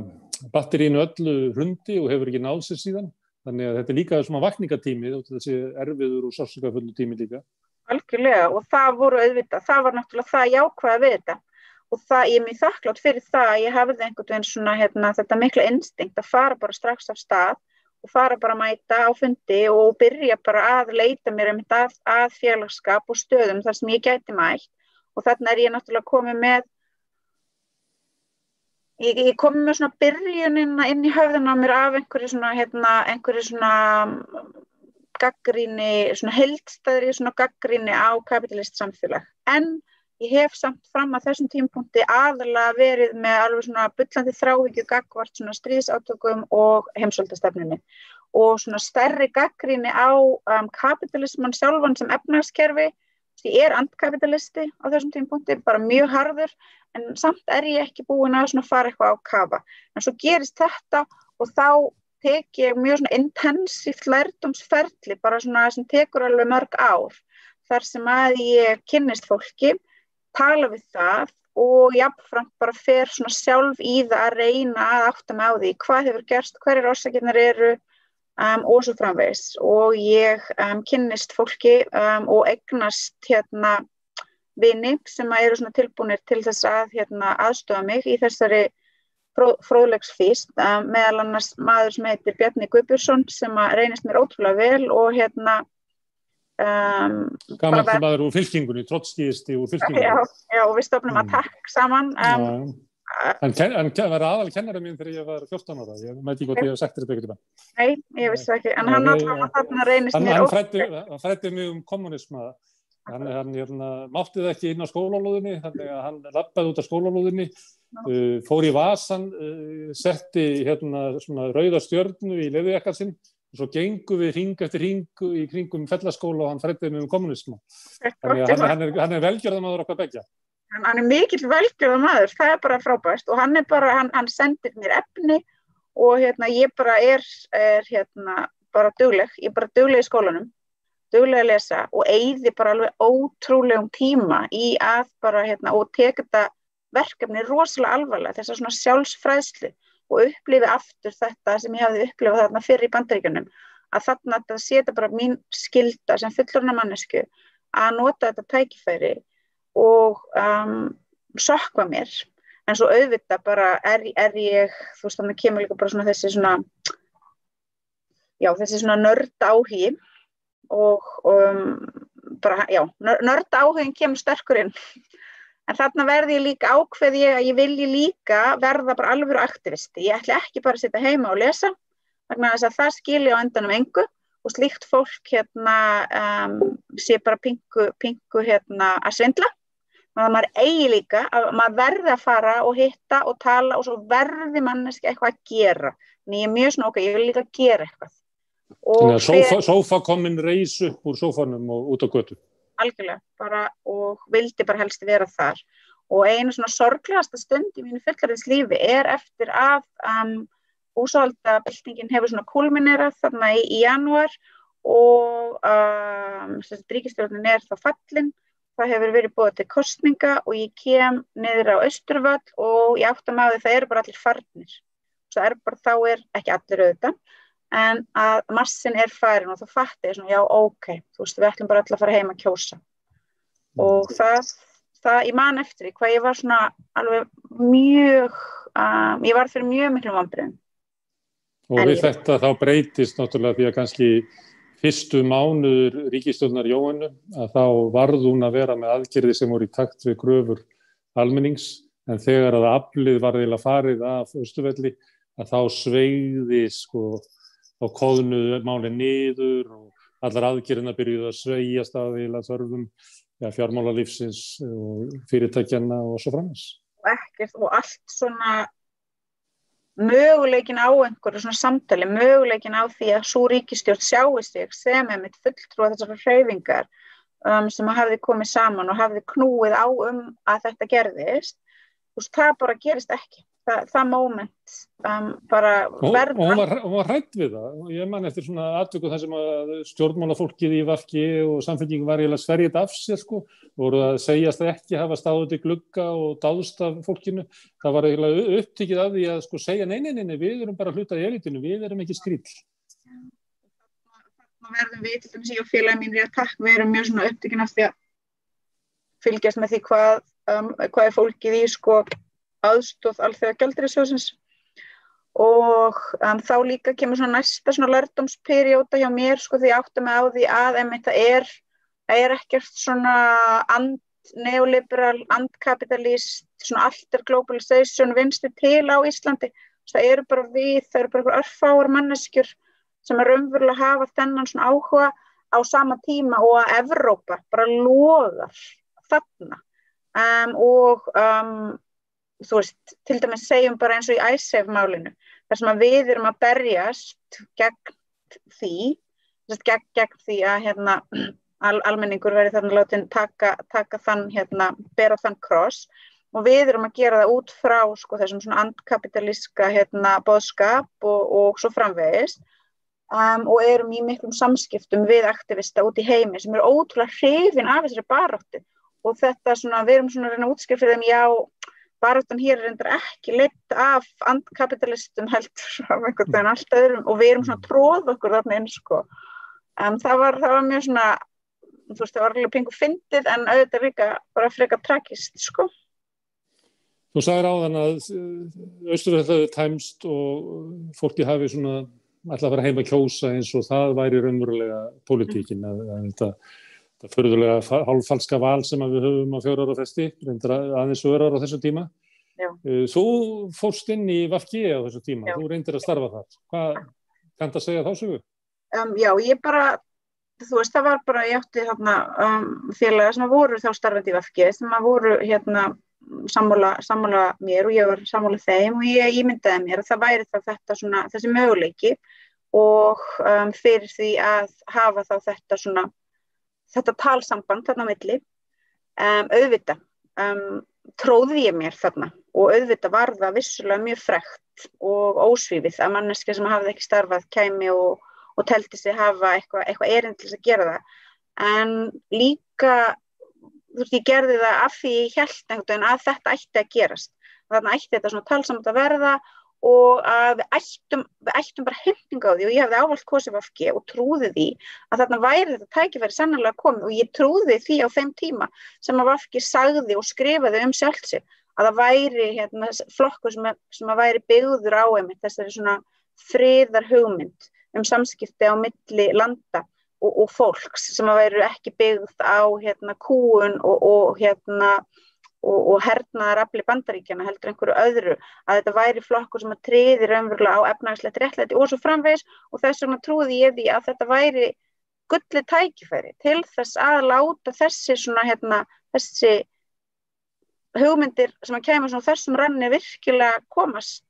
batterínu öllu hrundi og hefur ekki náð sér síðan. Þannig að þetta líka svona vakningatími og þessi erfiður og sársaukafullu tími líka. Algjörlega og það voru auðvitað, það var náttúrulega það jákvæða við þetta og ég er mjög þakklátt fyrir það að ég hafði einhvern veginn svona þetta mikla instinkt að fara bara strax af stað og fara bara að mæta á fundi og byrja bara að leita mér að félagsskap og stöðum þar sem ég gæti mætt og þarna er ég náttúrulega komið með Ég kom með svona byrjunina inn í höfðuna á mér af einhverju svona gagnrýni, svona heildstæðri svona gagnrýni á kapitalist samfélag. En ég hef samt fram að þessum tímapunkti aðalega verið með alveg svona bullandi þráhyggju gagnvart svona stríðsátökum og heimsveldastefnunni. Og svona stærri gagnrýni á kapitalismann sjálfan sem efnahagskerfi. Ég antikapitalisti á þessum tímapunkti, bara mjög harður, en samt er ég ekki búin að svona fara eitthvað á kafa. En svo gerist þetta og þá tek ég mjög svona intensíft lærdómsferli, bara svona sem tekur alveg mörg ár, þar sem að ég kynnist fólki, tala við það og jafnframt bara fer svona sjálf í það að reyna að átta mig á því, hvað hefur gerst, hverjar orsakirnar eru, og svo framvegis og ég kynnist fólki og eignast vini sem eru svona tilbúnir til þess að aðstoða mig í þessari fróðleiksfýst, meðal annars maður sem heitir Bjarni Guðbjörnsson sem reynist mér ótrúlega vel og Gamall maður úr fylkingunni, trottskíisti úr fylkingunni. Já, og við stofnum Attack saman. Hann var aðalkennari mín þegar ég var 14 ára, ég veit ekki hvort ég hef sagt þetta eitthvað. Nei, ég vissi ekki, en hann alltaf þarna reynist mér ótrúlega. Hann fræddi mig kommunisma, hann mátti það ekki inn á skólalóðinni, þannig að hann labbaði út af skólalóðinni, fór í vasan, setti svona rauða stjörnu í leðujakkann sinn, og svo gengum við hring eftir hring í kringum fellaskóla og hann fræddi mig kommunisma. Þannig að hann velgjörðamaður okkar beggja. Hann mikill velgjörður maður, það er bara frábært og hann sendir mér efni og ég bara er bara dugleg, ég er bara dugleg í skólanum, dugleg að lesa og eyði bara alveg ótrúlegum tíma í að bara og teka þetta verkefni rosalega alvarlega, þessa svona sjálfsfræðslu og upplifi aftur þetta sem ég hafði upplifað þarna fyrir í Bandaríkjunum, að þarna þetta sé þetta bara mín skylda sem fullorðna manneskju að nota þetta tækifæri og sökkva mér, en svo auðvitað bara er ég, þú veist, þannig kemur líka bara svona þessi svona nörd áhugi og bara, já, nörd áhugin kemur sterkur inn, en þarna verði ég líka ákveð ég að ég vilji líka verða bara alvöru aktivisti, ég ætli ekki bara að sitja heima og lesa, vegna þess að það skilji á endanum engu og slíkt fólk sé bara pingu að svindla. Þannig að maður eigi líka, að maður verði að fara og hitta og tala og svo verði manneskja eitthvað að gera. Þannig ég mjög svona, ég vil líka gera eitthvað. Þannig að sófakomin reis upp úr sófanum og út á götu. Algjörlega, bara, og vildi bara helst vera þar. Og einu svona sorglegasta stund í mínu fullorðinslífi eftir að búsáhaldabyltingin hefur svona kúlminerað þarna í janúar og ríkisstjórnin þá fallin. Það hefur verið boðið til kosninga og ég kem niður á Austurvöll og ég átta mig á því það eru bara allir farnir. Þá ekki allir auðvitað, en að massin farin og þá fatti ég svona, já, ókei, þú veist, við ætlum bara allir að fara heim að kjósa. Og það ég man eftir því, hvað ég var svona alveg mjög, ég var fyrir mjög miklum vonbrigðum. Og við þetta þá breytist náttúrulega því að kannski fyrstu mánuður ríkisstjórnar Jóhönnu að þá varð hún að vera með aðgerðir sem voru í takt við kröfur almennings, en þegar að aflið var eiginlega farið af Austurvelli að þá sveigði þá koðnuðu málin niður og allar aðgerðina byrjuðu að sveigjast að eiginlega þörfum fjármálalífsins og fyrirtækjanna og svo framins. Og allt svona möguleikin á einhverju svona samtali, möguleikin á því að sú ríkisstjórn sjái sig sem einmitt fulltrúa þessar hreyfingar sem hafði komið saman og hafði knúið á að þetta gerðist, það bara gerist ekki. Það moment bara verður. Og hún var hrædd við það. Ég man eftir svona atvikum þar sem að stjórnmálafólkið í VG og Samfylkingin var eiginlega sverjið af sér voru að segjast ekki hafa stáðið til glugga og dáðst af fólkinu. Það var eiginlega upptekið af því að segja nei, við erum bara hluta í elitinu, við erum ekki skríll. Þarna verðum við, til dæmis ég og félagi mínir við erum mjög svona upptekin af því að fylgjast með því hvað fólkið í aðstoð Alþjóðagjaldeyrissjóðsins og þá líka kemur svona næsta svona lærdómsperióda hjá mér því ég átta mig á því að það ekkert svona neoliberal, andkapitalist, svona alter globalization vinstri til á Íslandi. Það eru bara einhver örfáar manneskjur sem raunverulega hafa þennan svona áhuga á sama tíma og að Evrópa bara logar þarna þú veist, til dæmis segjum bara eins og í Icesave-málinu, þar sem að við erum að berjast gegn því að almenningur verði þarna látin taka þann, bera þann kross og við erum að gera það út frá þessum svona andkapitalíska boðskap og svo framvegis og erum í miklum samskiptum við aktivista út í heimi sem eru ótrúlega hrifin af þessari baráttu og þetta svona, við erum svona að reyna að útskýra fyrir þeim, já, baráttan hér reyndar ekki leidd af andkapitalistum heldur af einhvern veginn allt öðrum og við erum svona tróð okkur þarna inn það var mjög svona, þú veist, það var alveg pingu fyndið en auðvitað líka bara frekar tragist Þú sagðir áðan að Austurvelli hefði tæmst og fólki hafi svona ætla að fara heim að kjósa eins og það væri raunverulega pólitíkin að þetta furðulega hálffalska val sem við höfum á 4 ára fresti, reyndar aðeins 4 ára á þessum tíma. Já. Þú fórst inn í VG á þessum tíma, þú reyndir að starfa þar. Hvað kanntu að segja þá sögu? Já, ég bara, þú veist, það var bara, ég átti þarna félaga sem voru þá starfandi í VG, sem voru sammála mér og ég var sammála þeim og ég ímyndaði mér að það væri þá þetta svona, þessi möguleiki og fyrir því að hafa þá þetta talsamband þarna á milli auðvitað tróði ég mér þarna og auðvitað var það vissulega mjög frekt og ósvífið að manneskja sem hafði ekki starfað kæmi og teldi sig hafa eitthvað erindi til að gera það en líka þú veist ég gerði það af því ég hélt einhvern veginn að þetta ætti að gerast þarna ætti þetta svona talsamband að verða og að við ættum bara heimtingu á því og ég hefði ávallt kosið VG og trúði því að þarna væri þetta tækifæri sannarlega komið og ég trúði því á þeim tíma sem að VG sagði og skrifaði sjálft sig að það væri flokkur sem að væri byggður á einmitt þessari svona friðarhugmynd samskipti á milli landa og fólks sem að væru ekki byggð á kúgun og hernaðarafli Bandaríkjanna heldur einhverju öðru að þetta væri flokkur sem að tryði raunverulega á efnahagslegt réttlæti og svo framvegis og þess vegna trúði ég því að þetta væri gullið tækifæri til þess að láta þessi svona þessi hugmyndir sem að kæma svona þessum ranni virkilega komast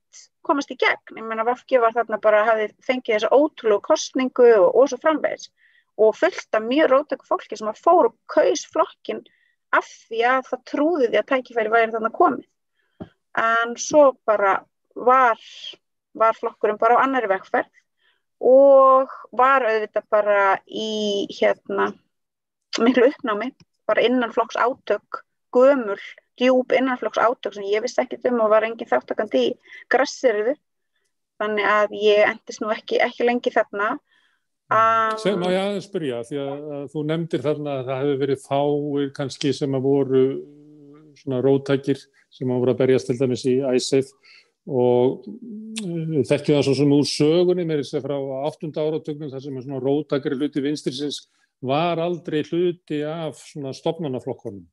í gegn. Ég meina VG var þarna bara hafði fengið þessa ótrúlegu kosningu og svo framvegis og fullt af mjög róttæku fólki sem að fór og kaus flokkinn af því að það trúði því að tækifæri væri þarna komið. En svo bara var flokkurinn bara á annarri vegferð og var auðvitað bara í miklu uppnámi, bara innanflokks átök, gömul, djúp innanflokks átök sem ég vissi ekkert og var engin þáttakandi í grassirðu. Þannig að ég endist nú ekki lengi þarna. Má ég aðeins spyrja, því að þú nefndir þarna að það hefur verið fáir kannski sem að voru svona róttækir sem að voru að berjast til dæmis í ISAF og þekkjum það svo sem úr sögunni mér frá 8. áratugnum þar sem að svona róttækari hluti vinstrisins var aldrei hluti af svona stofnanaflokkunum.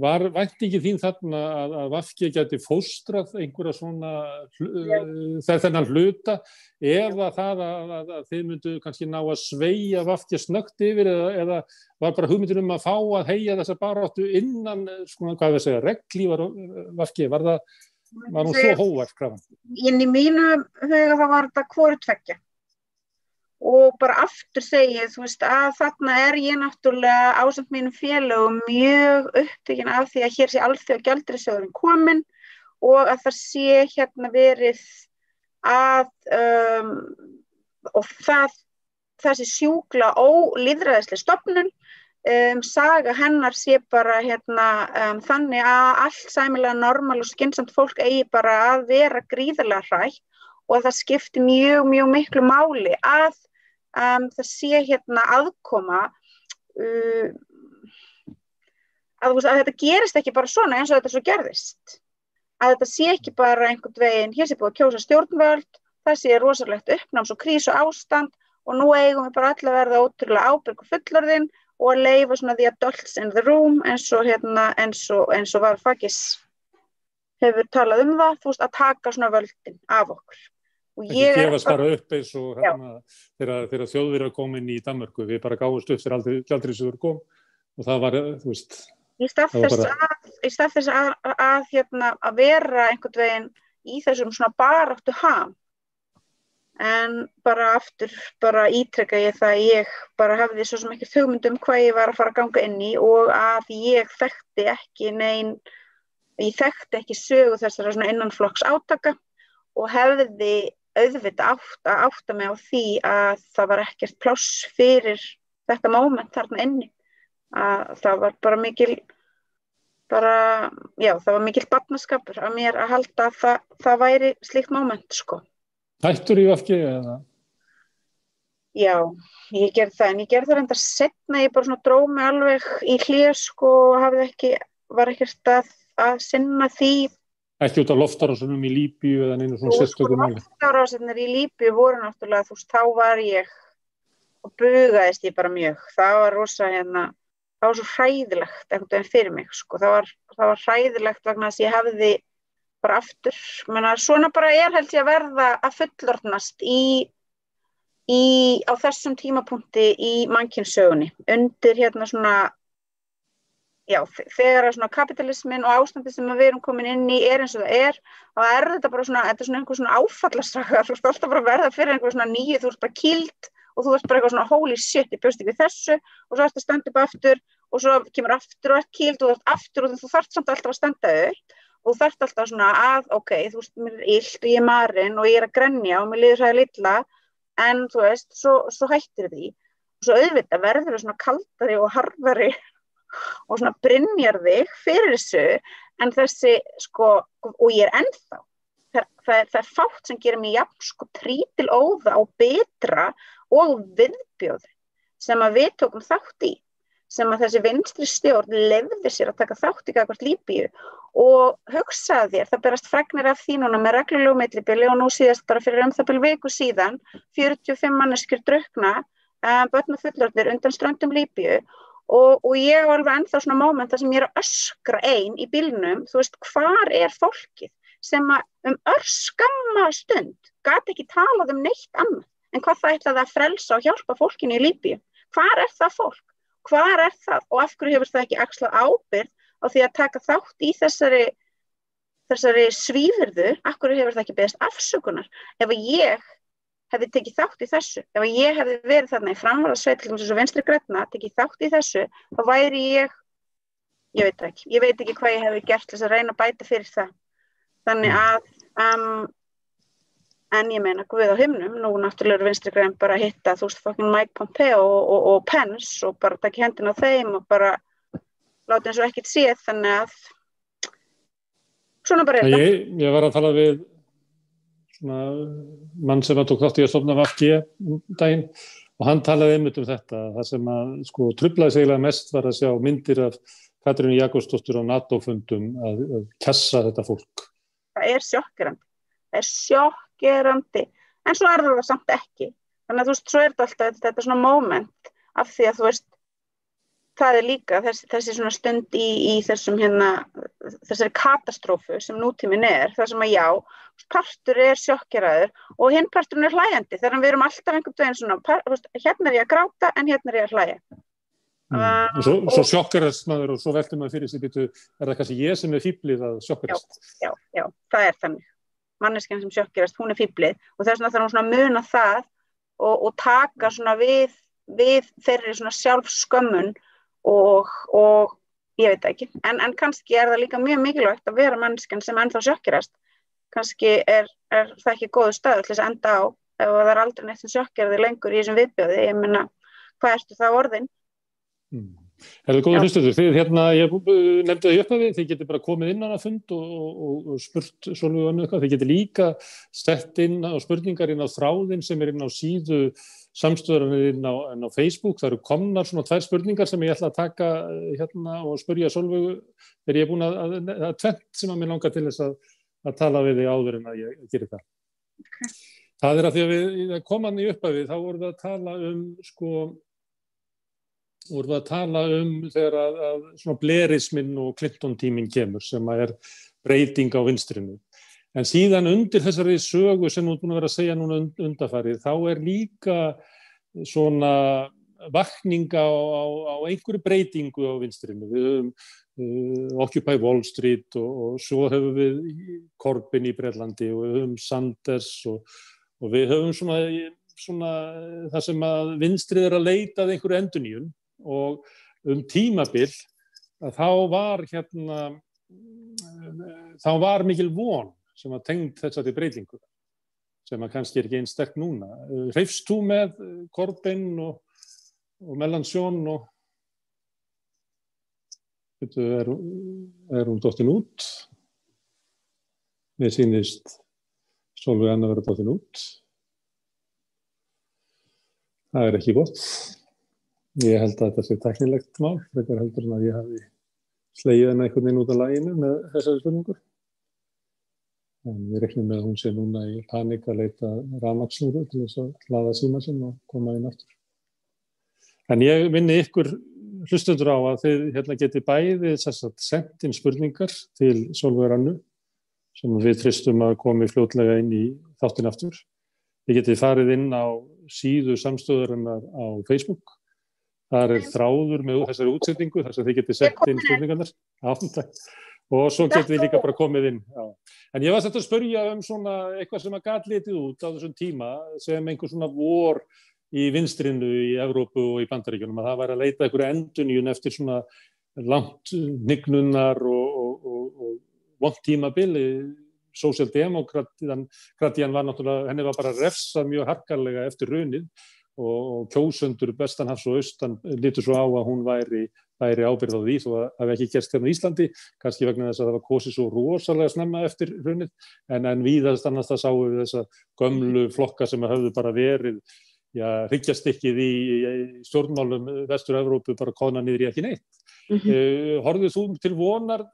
Var væntingin þín þarna að VG gæti fóstrað einhverja svona þennan hluta eða það að þið myndu kannski ná að sveigja VG snöggt yfir eða var bara hugmyndin að fá að heyja þessa baráttu innan hvað við segja, reglífar VG, var hún svo hógvært krafan? Inn í mínu huga þá var þetta hvoru tveggja. Og bara aftur segið, þú veist, að þarna ég náttúrulega ásamt mínum félögum mjög upptekin af því að hér sé alþjóðagjaldeyrissjóðurinn kominn og að það sé verið að og það sé sjúkla ólýðræðisleg stofnun, saga hennar sé bara þannig að allt sæmilega normal og skynsamt fólk eigi bara að vera gríðarlega hrætt og að það skipti mjög, mjög miklu máli að það sé aðkoma að þetta gerist ekki bara svona eins og þetta svo gerðist að þetta sé ekki bara einhvern veginn hér sé búið að kjósa stjórnvöld það sé rosalegt uppnáms og krísu ástand og nú eigum við bara allir að verða ótrúlega ábyrg og fullorðin og að leyfa svona the adults in the room eins og Varoufakis hefur talað það, þú veist, að taka svona völdin af okkur. Ekki gefast bara upp eins og þegar Þjóðverjar kom inn í Danmörku, við bara gáumst upp þegar gjaldeyrisjóður kom og það var, þú veist. Í stað þess að vera einhvern veginn í þessum svona baráttu ham. En bara aftur, bara ítreka ég það að ég bara hafði svo sem ekki hugmynd hvað ég var að fara að ganga inn í og að ég þekkti ekki sögu þessara svona innanflokks átaka og hefði auðvitað átta mig á því að það var ekkert pláss fyrir þetta moment þarna inni. Að það var bara það var mikill barnaskapur að mér að halda að það væri slíkt moment, sko. Hættur í VG eða? Já, ég gerði það, en ég gerði það reyndar seinna, ég bara svona dró mig alveg í hlé, sko, og var ekkert að sinna því. Ekki út af loftárásunum í Líbíu eða neinu svona sérstöku máli? Loftárásunir í Líbíu voru náttúrulega, þú veist, þá var ég og bugaðist ég bara mjög. Það var rosa það var svo hræðilegt einhvern veginn fyrir mig, sko. Það var hræðilegt vegna þess að ég hefði bara aftur, svona bara held ég að verða að fullorðnast á þessum tímapunkti í mannkynssögunni, undir svona, þegar svona kapitalismin og ástandi sem við erum komin inn í eins og það og þetta bara svona, þetta svona einhver svona áfallasaga, þú ert alltaf bara að verða fyrir einhver svona nýju, þú ert bara kýld og þú ert bara eitthvað svona holy shit, ég bjóst ekki við þessu og svo ert að standa upp aftur og svo kemur aftur og ert kýld og þú ert aftur og þú þarft samt alltaf að standa upp og þú þarft alltaf svona að, ok, þú veist, mér illt og ég marinn og ég að grenja og mér líður það lilla, en þú veist, svo hættir því og svo auðvitað verður svona kaldari og harðari og svona brynjar þig fyrir þessu, en þessi, sko, og ég ennþá, það er fátt sem gerir mig jafn sko trítilóða og betra og viðbjóð sem að við tókum þátt í, sem að þessi vinstri stjórn leyfði sér að taka þátt í gagnvart Líbíu og hugsaði þér, það berast fregnir af því núna með reglulegu millibili og nú síðast bara fyrir það bil viku síðan 45 manneskjur drukkna, börn og fullorðnir undan ströndum Líbíu og ég var alveg ennþá svona móment þar sem ég er að öskra ein í bílnum, þú veist, hvar er fólkið sem að örskamma stund gat ekki talað neitt annað en hvað það ætlaði að frelsa og hjálpa fólkinu í Líbíu. Hvar er það fólk? Hvar er það? Og af hverju hefur það ekki axlað ábyrgð á því að taka þátt í þessari svívirðu? Af hverju hefur það ekki beðist afsökunar? Ef ég hefði tekið þátt í þessu, ef ég hefði verið þarna í framvarðasveit til þess að Vinstri grænna tekið þátt í þessu, þá væri ég veit ekki, ég veit ekki hvað ég hefði gert til þess að reyna að bæta fyrir það. Þannig að en ég meina, Guð á himnum, nú náttúrulega er Vinstri græn bara að hitta, þú veist, fucking Mike Pompeo og Pence og bara taka hendina á þeim og bara láta eins og ekkert séð, þannig að svona bara er þetta. Ég var að tala við svona mann sem tók þátt í að stofna VG daginn og hann talaði einmitt þetta, það sem að sko truflaði sig mest var að sjá myndir af Katrínu Jakobsdóttur á NATO-fundum að kjassa þetta fólk. Það er sjokkerandi, en svo er það samt ekki. Þannig að þú veist, svo er þetta alltaf þetta svona moment af því að þú veist, það er líka þessi svona stund í þessum þessari katastrófu sem nútíminn það sem að já, partur er sjokkeraður og hinn parturinn er hlæjandi, þegar við erum alltaf einhvern veginn svona, hérna er ég að gráta en hérna er ég að hlæja. Og svo sjokkerast maður og svo veltur maður fyrir sig býtu, er það kannski ég sem er fíblið að sjokkerast? Já, það er þannig. Manneskjan sem sjokkerast, hún er fíblið og þess vegna þarf hún svona að muna það og taka svona við þeirri svona sjálfskömmun og ég veit ekki, en kannski er það líka mjög mikilvægt að vera manneskjan sem ennþá sjokkerast. Kannski er það ekki góður staður til þess að enda á ef það er aldrei neitt sem sjokkeraði lengur í þessum viðbjóði, ég meina, hvað ertu það orðin? Er það góður hlustendur? Þið ég nefndi það í upphafi, þið getur bara komið inn á hana fund og spurt Sólveig og eitthvað, þið getur líka sett inn á spurningar inn á þráðinn sem inn á síðu samstöðurinnar inn á Facebook, það eru komnar svona 2 spurningar sem ég ætla að taka og spyrja Sólveigu, ég búin að tvennt sem að mér langar til þess að tala við þig áður en að ég geri það. Okay. Það að því að við koman í upphafi, þá vorum við að tala um þegar að svona blerisminn og Clinton-tíminn kemur sem að breyting á vinstrinu. En síðan undir þessari sögu sem þú búin að vera að segja núna undanfarið, þá líka svona vakning á einhverju breytingu á vinstrinu. Við höfum Occupy Wall Street og svo höfum við Corbyn í Bretlandi og við höfum Sanders og við höfum svona það sem að vinstrið að leita að einhverju endurnýjun. Og tímabil að þá var mikil von sem að tengd þessari breytingu sem að kannski ekki eins sterk núna. Hreifst þú með Corbyn og Mélenchon og hún dottin út? Mér sýnist Sólveig Anna vera dottin út. Það ekki gott. Ég held að þetta sé tæknilegt mál, frekar heldur en að ég hafi slegið henni einhvern veginn út af laginu með þessari spurningu. En við reiknum með að hún sé núna í panik að leita rafmagnslúru til þess að hlaða síma sinn og koma inn aftur. En ég minni ykkur hlustendur á að þið geti bæði sent inn spurningar til Sólveigar Annu sem við tristum að komi fljótlega inn í þáttinn aftur. Þið getið farið inn á síðu samstöðurinnar á Facebook. Það þráður með þessari útsetningu þar sem þið getið sett inn spurningarnar. Og svo getum við líka bara komið inn. Já. En ég var að spyrja svona eitthvað sem að gat litið út á þessum tíma sem einhver svona vor í vinstrinu í Evrópu og í Bandaríkjunum að það væri að leita einhverju endurnýjun eftir svona langt hnignunar og vont tímabil. Sósíaldemókratían var náttúrulega, henni var bara refsað mjög harkalega eftir hrunið og kjósendur vestanhafs og austan litu svo á að hún væri ábyrgð á því, þó að það hafi ekki gerst hérna á Íslandi, kannski vegna þess að það var kosið svo rosalega snemma eftir hrunið, en víðast annars það sáum við þessa gömlu flokka sem höfðu bara verið, hryggjarstykkið í stjórnmálum Vestur-Evrópu bara koðna niður í ekki neitt. Horfðu þú til vonar á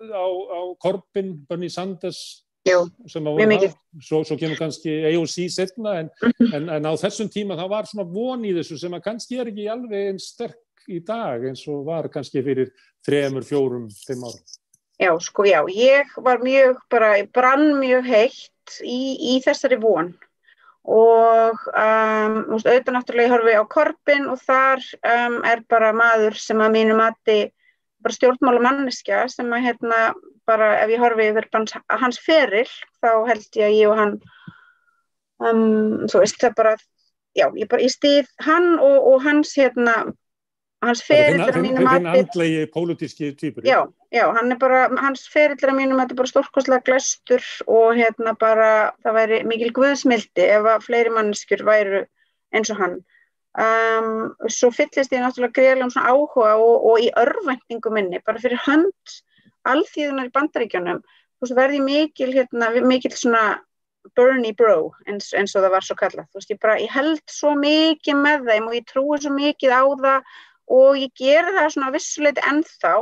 Corbyn, Bernie Sanders? Jú, mjög mikið. Svo kemur kannski AOC seinna, en á þessum tíma það var svona von í þessu sem að kannski ekki alveg eins sterk í dag eins og var kannski fyrir 3, 4, 5 árum. Já, ég var ég brann mjög heitt í þessari von og auðvitað náttúrulega ég horfi á Corbyn og þar bara maður sem að mínu mati bara stjórnmálamanneskja sem að bara ef ég horfi yfir hans feril þá held ég að ég og hann þú veist það bara ég styð hann og hans hans ferill að mínu mati andlegi pólitíski týpur. Já, hann bara hans ferill að mínu mati bara stórkostlega glæstur og bara það væri mikil guðsmildi ef að fleiri manneskjur væru eins og hann. Svo fyllist ég náttúrulega greiðlega svona áhuga og í örvæntingu minni bara fyrir hönd alþýðunnar í Bandaríkjunum þú veist verði mikil svona Bernie bro eins og það var svo kallað þú veist ég held svo mikið með þeim og ég trúi svo mikið á það og ég geri það svona vissuleiti ennþá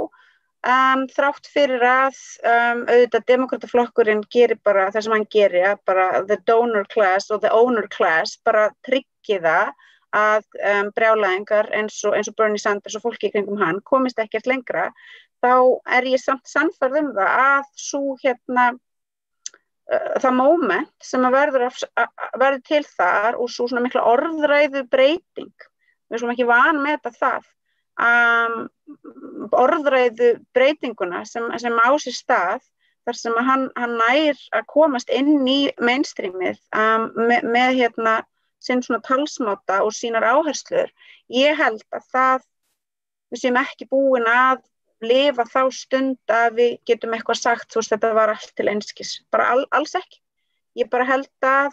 þrátt fyrir að auðvitað demokrataflokkurinn gerir bara það sem hann gerir að bara the donor class og the owner class bara tryggi það að brjálæðingar eins og Bernie Sanders og fólki í kringum hann komist ekkert lengra þá ég samt sannfærð það að svo það moment sem að verður til þar og svo svona mikla orðræðu breyting við skulum ekki vanmeta það orðræðu breytinguna sem á sér stað þar sem að hann nær að komast inn í mainstreamið með sinn svona talsmáta og sínar áherslur ég held að við séum ekki búin að lifa þá stund að við getum eitthvað sagt þú veist þetta var allt til einskis bara alls ekki ég bara held að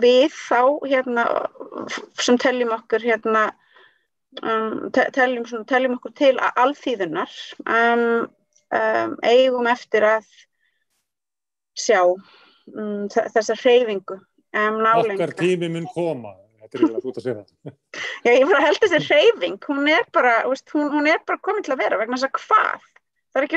við þá sem teljum okkur teljum okkur til alþýðunnar eigum eftir að sjá þessa hreyfingu nálengra. Okkar tími mun koma þetta eiginlega út að segja það. Já, ég bara held þessi hreyfing, hún bara komin til að vera vegna þess að hvað? Það er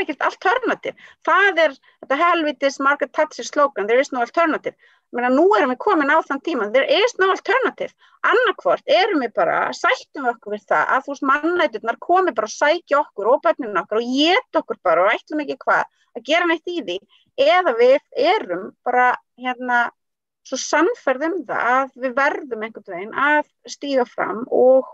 ekkert alternativ. Það þetta helvitis Margaret Thatcher slogan, there is no alternative. Nú erum við komin á þann tíma, there is no alternative. Annarkvort erum við bara, sættum við okkur við það að mannæturnar komi bara að sækja okkur og börnin okkar og éta okkur bara og ætlum ekki hvað að gera neitt í því, eða við erum bara svo sannfærð það að við verðum einhvern veginn að stíga fram og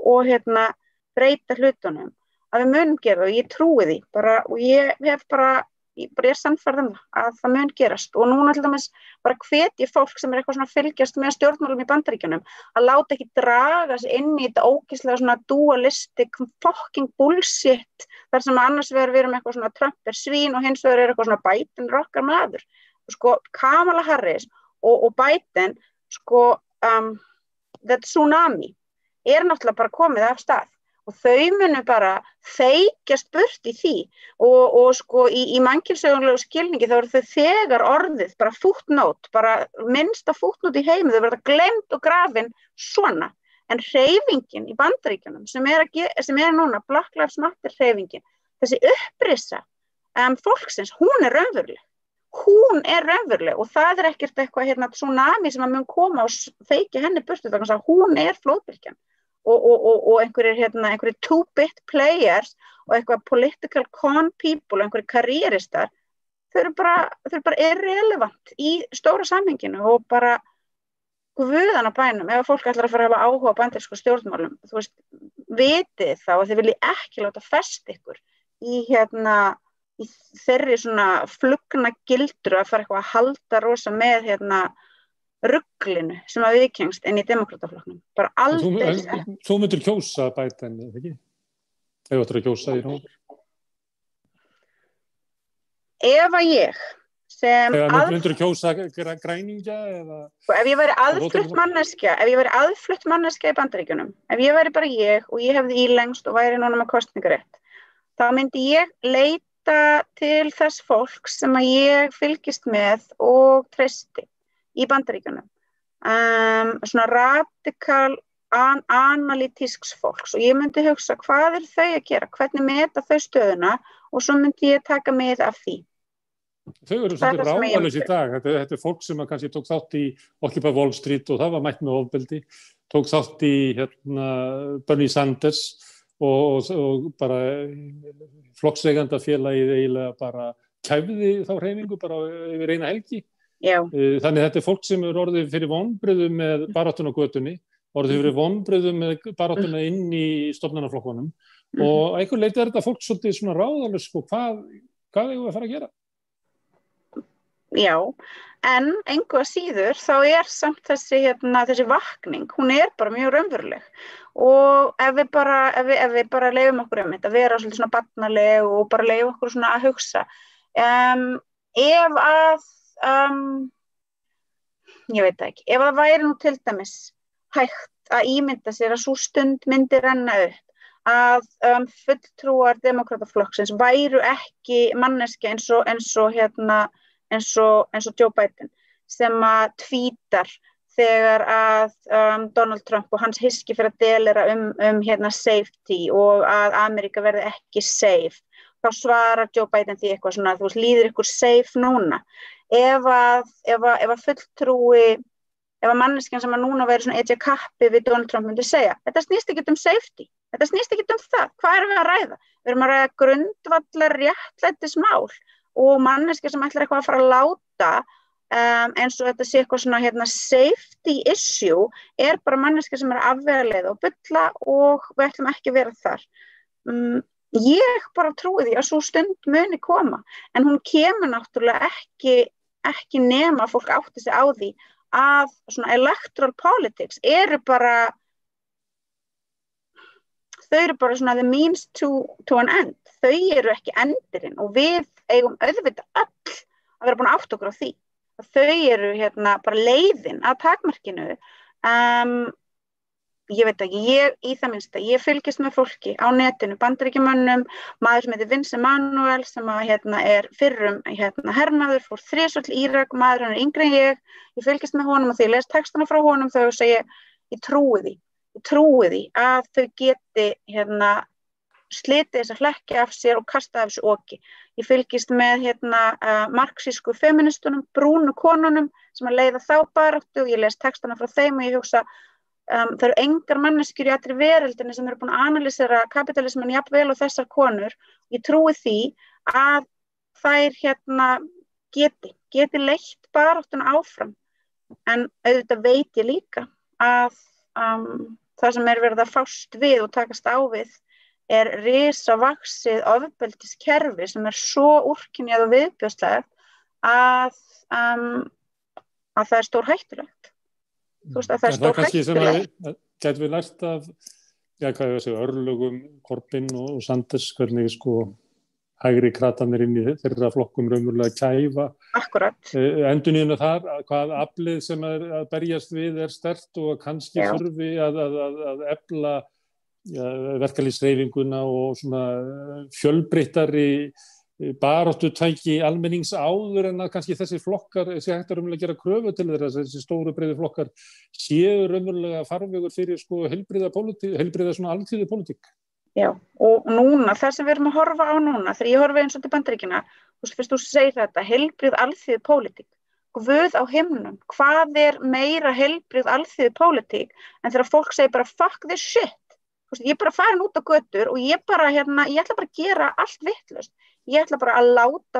breyta hlutunum að við munum gera það og ég trúi því bara og ég er sannfærð að það mun gerast og núna til dæmis bara hvet ég fólk sem eitthvað svona fylgjast með stjórnmálum í Bandaríkjunum að láta ekki draga sig inn í þetta ógeðslega svona dualistic fucking bullshit þar sem annars við erum eitthvað svona Trump svín og hins vegar eitthvað svona Biden okkar maður sko Kamala Harris og Biden sko þetta tsunami náttúrulega bara komið af stað og þau munu bara þeikjast burt í því og sko í mannkynssögunlegu skilningi þá eru þau þegar orðið bara footnote, bara minnsta footnote í heimi, þau verða gleymd og grafin svona, en hreyfingin í Bandaríkjunum sem er núna Black Lives Matter hreyfingin, þessi upprisa fólksins, hún er raunveruleg og það er ekkert eitthvað tsunami sem að mun koma og þeikja henni burtu þannig að hún er flóðbylgjan og einhverjir two-bit players og eitthvað political con people og einhverjir karrieristar þau eru bara irrelevant í stóra samhenginu og bara guðan á bænum ef fólk ætlar að fara að hafa áhuga á bandarísku stjórnmálum þú veist, vitið þá að þið viljið ekki láta festa ykkur í þeirri svona flugna gildru að fara eitthvað að halda rosa með rugglinu sem að viðkengst inn í demokrataflokknum. Bara aldrei. Þú myndir kjósa Biden, ekki? Ef þú ættir að kjósa í nóvember. Ef að ég Eða myndirðu kjósa græningja eða? Ef ég væri aðflutt manneskja í Bandaríkjunum, ef ég væri bara ég og ég hefði ílengst og væri núna með kosningarétt, þá myndi ég leita til þess fólks sem að ég fylgist með og treysti í Bandaríkjunum. Svona radikal analytísks fólks og ég myndi hugsa hvað þau að gera, hvernig meta þau stöðuna og svo myndi ég taka mið af því. Þau eru svolítið ráðalaus í dag. Þetta fólk sem að kannski tók þátt í Occupy Wall Street og það var mætt með ofbeldi, tók þátt í Bernie Sanders og bara flokkseigandafélagið eiginlega bara kæfði þá hreyfingu bara yfir eina helgi. Já. Þannig þetta fólk sem er orðið fyrir vonbrigðum með baráttuna á götunni, orðið fyrir vonbrigðum með baráttuna inn í stofnanaflokkunum og einhver leiti þetta fólk svolítið svona ráðalaus sko, hvað eigum við að fara að gera? Já, en engu að síður þá er samt þessi vakning, hún er bara mjög raunveruleg og ef við bara leyfum okkur þetta að vera svolítið svona barnaleg og bara leyfum okkur svona að hugsa ef að ég veit það ekki, ef það væri nú til dæmis hægt að ímynda sér að svo stund myndi renna upp að fulltrúar demókrataflokksins væru ekki manneskja eins og Joe Biden sem að tweetar þegar að Donald Trump og hans hyski fyrir að delera safety og að Ameríka verði ekki safe, þá svarar Joe Biden því eitthvað svona, þú veist, líður ykkur safe núna. Ef að fulltrúi, ef að manneskjan sem að núna verið svona etja kappi við Donald Trump myndi segja, þetta snýst ekki safety, þetta snýst ekki það, hvað erum við að ræða? Við erum að ræða grundvallar réttlætismál og manneskja sem ætlar eitthvað að fara að láta eins og þetta sé eitthvað svona safety issue er bara manneskja sem er afvegaleiða og bulla og við ætlum ekki að vera þar. Ég bara trúi því að svo stund muni koma, en hún kemur náttúrulega ekki nema að fólk átti sig á því að svona electoral politics eru bara svona the means to an end. Þau eru ekki endirinn og við eigum auðvitað öll að vera búin að átta okkur á því. Að þau eru bara leiðin að takmarkinu. Ég veit ekki, í það minnsta, ég fylgist með fólki á netinu, Bandaríkjamönnum, maður sem heitir Vince Emanuel sem er fyrrum hermaður, fór 3 til Írak, maður hann er yngri en ég fylgist með honum og þegar ég les textana frá honum þá segi ég trúi því að þau geti slitið þessa hlekki af sér og kasta af þessu oki. Ég fylgist með marxísku feministunum, brúnu konunum sem að leiða þá baráttu og ég les textana frá þeim og ég hugsa það eru engar manneskjur í allri veröldinni sem eru búin að analysera kapitalismann jafnvel og þessar konur. Ég trúi því að þær geti leitt baráttuna áfram. En auðvitað veit ég líka að það sem er verið að fást við og takast á við er risavaxið ofbeldiskerfi sem er svo úrkynjað og viðbjóðslegt að það er stórhættulegt. Þú veist að það er stórhættulegt. Gætum við lært af örlögum Corbyn og Sanders, hvernig hægri kratarnir inn í þeirra flokkum raunverulega kæfa. Akkurat. Endurnýjun þar, hvað aflið sem er að berjast við er sterkt og kannski þurfi að efla verkalýðshreyfinguna og svona fjölbreyttari baráttutæki almennings áður en að kannski þessi flokkar sé hægt að raunverulega gera kröfu til þeirra, þessi stóru breiðu flokkar séu raunverulega farvegur fyrir heilbrigða svona alþýðu pólitík. Já, og núna, það sem við erum að horfa á núna, þegar ég horfi eins og til Bandaríkjanna, fyrst þú segir þetta, heilbrigð alþýðu pólitík, Guð á himnum, hvað er meira heilbrigð alþýðu pólitík en þegar fólk segir bara fuck this shit, ég er bara farin út á götur og ég ætla bara að gera allt vitlaust. Ég ætla bara að láta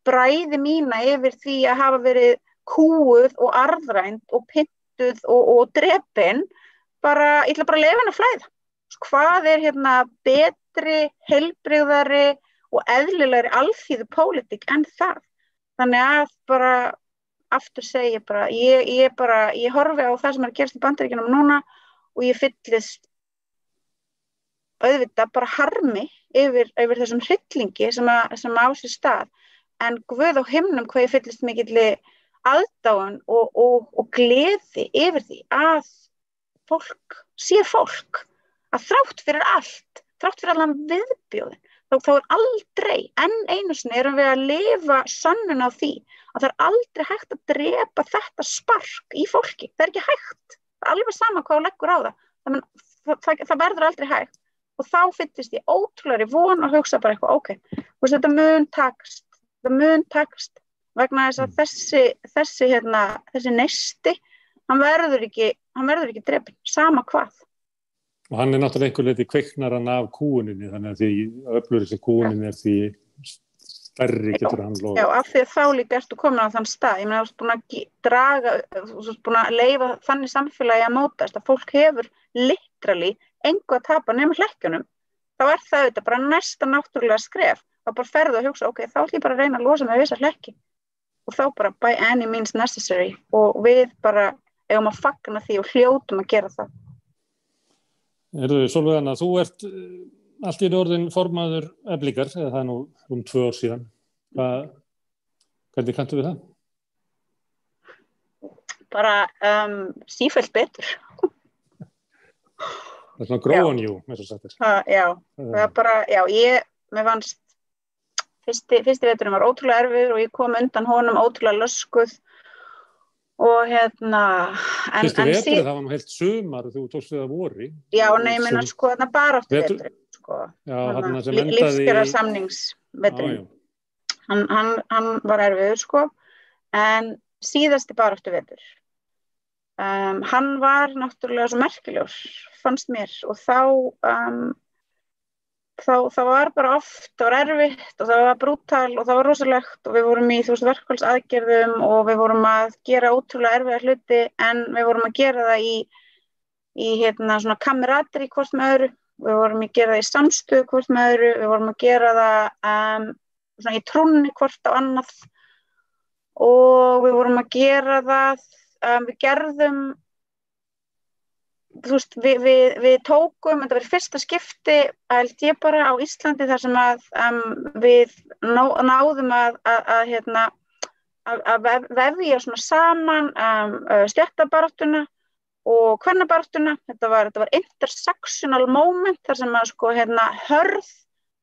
bræði mína yfir því að hafa verið kúuð og arðrænd og pyntuð og drepin, ég ætla bara að leyfa henni að flæða. Hvað er betri, heilbrigðari og eðlilegri alþýðu pólitík en það? Þannig að bara aftur segi ég horfi á það sem er að gerast í Bandaríkjunum núna og ég fyllist auðvitað bara harmi yfir þessum hryllingi sem á sér stað. en Guð á himnum hvað ég fyllist mikilli aðdáun og gleði yfir því að fólk sé fólk, að þrátt fyrir allt, þrátt fyrir allan viðbjóðin, þá aldrei, enn einu sinni erum við að lifa sönnun á því að það aldrei hægt að drepa þetta spark í fólki, það ekki hægt, það alveg sama hvað þú leggur á það verður aldrei hægt og þá fyllist ég ótrúlegri von og hugsa bara eitthvað, ok, þetta mun takast vegna þess að þessi neisti, hann verður ekki drepinn, sama hvað. Og hann náttúrulega einhver leyti kveiknaran af kúuninni, þannig að því öflur þessi kúuninni því stærri getur hann lofa. Já, af því að þá líka ertu komin á þann stað. Ég meina, þú ert búin að draga, þú ert búin að leyfa þannig samfélagi að mótast, að fólk hefur literally engu að tapa nema hlekkjunum. Þá það auðvitað bara næsta náttúrulega skref. Þá bara ferðu að hugsa, ok, þá ætlum ég bara að reyna að losa með þessa hlekki. Og þá bara by any means necessary. Og við bara eigum að fagna því og hljótum að gera það. Sólveig Anna, þú ert allt í orðin formaður Eflingar, eða það nú 2 ár síðan. Hvernig kanntu við það? Bara sífellt betur. Það er svona grow on you, eins og sagt. Já, það er bara, mér fannst fyrsti veturinn var ótrúlega erfiður og ég kom undan honum ótrúlega löskuð. Og fyrsti vetur, það var nú heilt sumar þú tókst við að vori. Já, nei, ég meina sko baráttu vetur sko. Já, þarna sem endaði lífskjara samningsveturinn. Hann var erfiður sko, en síðasti baráttu vetur. Hann var náttúrulega svo merkilegur, fannst mér, og þá var bara oft, það var erfitt og það var brútal og það var rosalegt og við vorum í verkfallsaðgerðum og við vorum að gera ótrúlega erfiða hluti en við vorum að gera það í svona kamerateri hvort með öðru, við vorum að gera það í samstöðu hvort með öðru, við vorum að gera það svona í trúnni hvort á annað og við vorum að gera það, við gerðum við tókum, þetta var fyrsta skipti held ég bara á Íslandi þar sem að við náðum að vefja svona saman stéttabaráttuna og kvennabaráttuna. Þetta var intersectional moment þar sem að hörð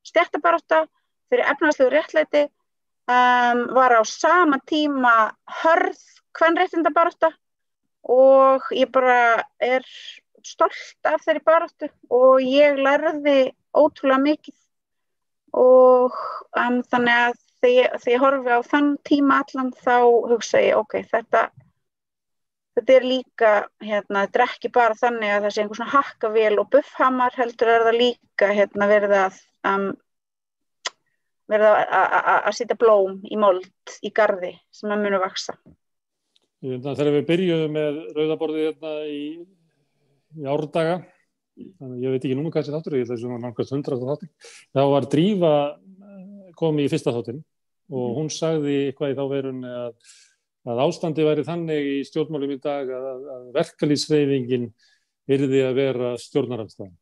stéttabarátta fyrir efnahagslegu réttlæti var á sama tíma hörð kvenréttindabarátta og ég bara stolt af þeirri baráttu og ég lærði ótrúlega mikið og þannig að þegar ég horfi á þann tíma allan þá hugsa ég, ok, þetta líka, þetta ekki bara þannig að það sé einhver svona hakkavél og buffhamar, heldur það líka verið að setja blóm í mold í garði sem að munu vaxa. Þegar við byrjuðum með rauðaborðið í árdaga, þannig ég veit ekki núna hvað þessi þáttur, ég þessi náttúrulega 100 þáttur, þá var Drífa komið í fyrsta þáttinn og hún sagði eitthvað í þá verun að ástandi væri þannig í stjórnmálum í dag að verkalýðshreyfingin yrði að vera stjórnarandstaðan.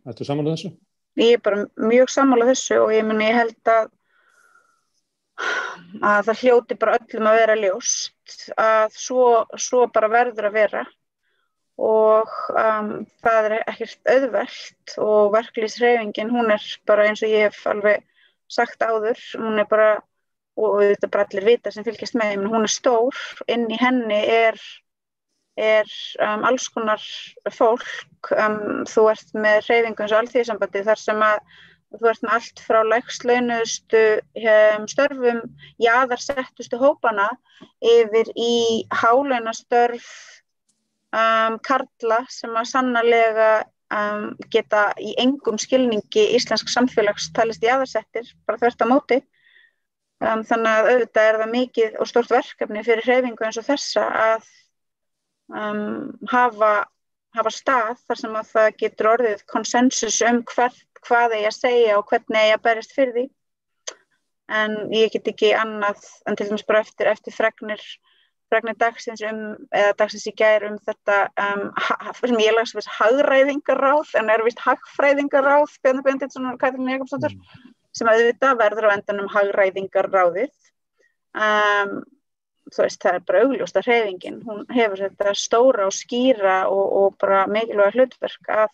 Ertu sammála þessu? Ég er bara mjög sammála þessu og ég held að það hljóti bara öllum að vera ljóst að svo bara verður að vera og það er ekkert auðvelt og verkalýðshreyfingin, hún er bara eins og ég hef alveg sagt áður, hún er bara, og þetta bara allir vita sem fylgjast með, hún er stór, inn í henni er alls konar fólk, þú ert með hreyfingu eins og Alþýðusambandið þar sem að þú ert með allt frá lægst launuðustu störfum, jaðarsettustu hópana yfir í hálaunastörf karla sem að sannarlega geta í engum skilningi íslensk samfélags talist jaðarsettir, bara þvert á móti. Þannig að auðvitað er það mikið og stórt verkefni fyrir hreyfingu eins og þessa að hafa stað þar sem að það getur orðið konsensus hvað eigi að segja og hvernig eigi að berjast fyrir því. En ég get ekki annað en til dæmis bara eftir fregnir dagsins eða dagsins í gær þetta sem ég lags hagræðingaráð en víst hagfræðingaráð Bjarni Benediktsson og Katrín Jakobsdóttir sem auðvitað verður á endanum hagræðingarráðið. Þú veist, það bara augljóst að hreyfingin, hún hefur þetta stóra og skýra og bara mikilvæga hlutverk að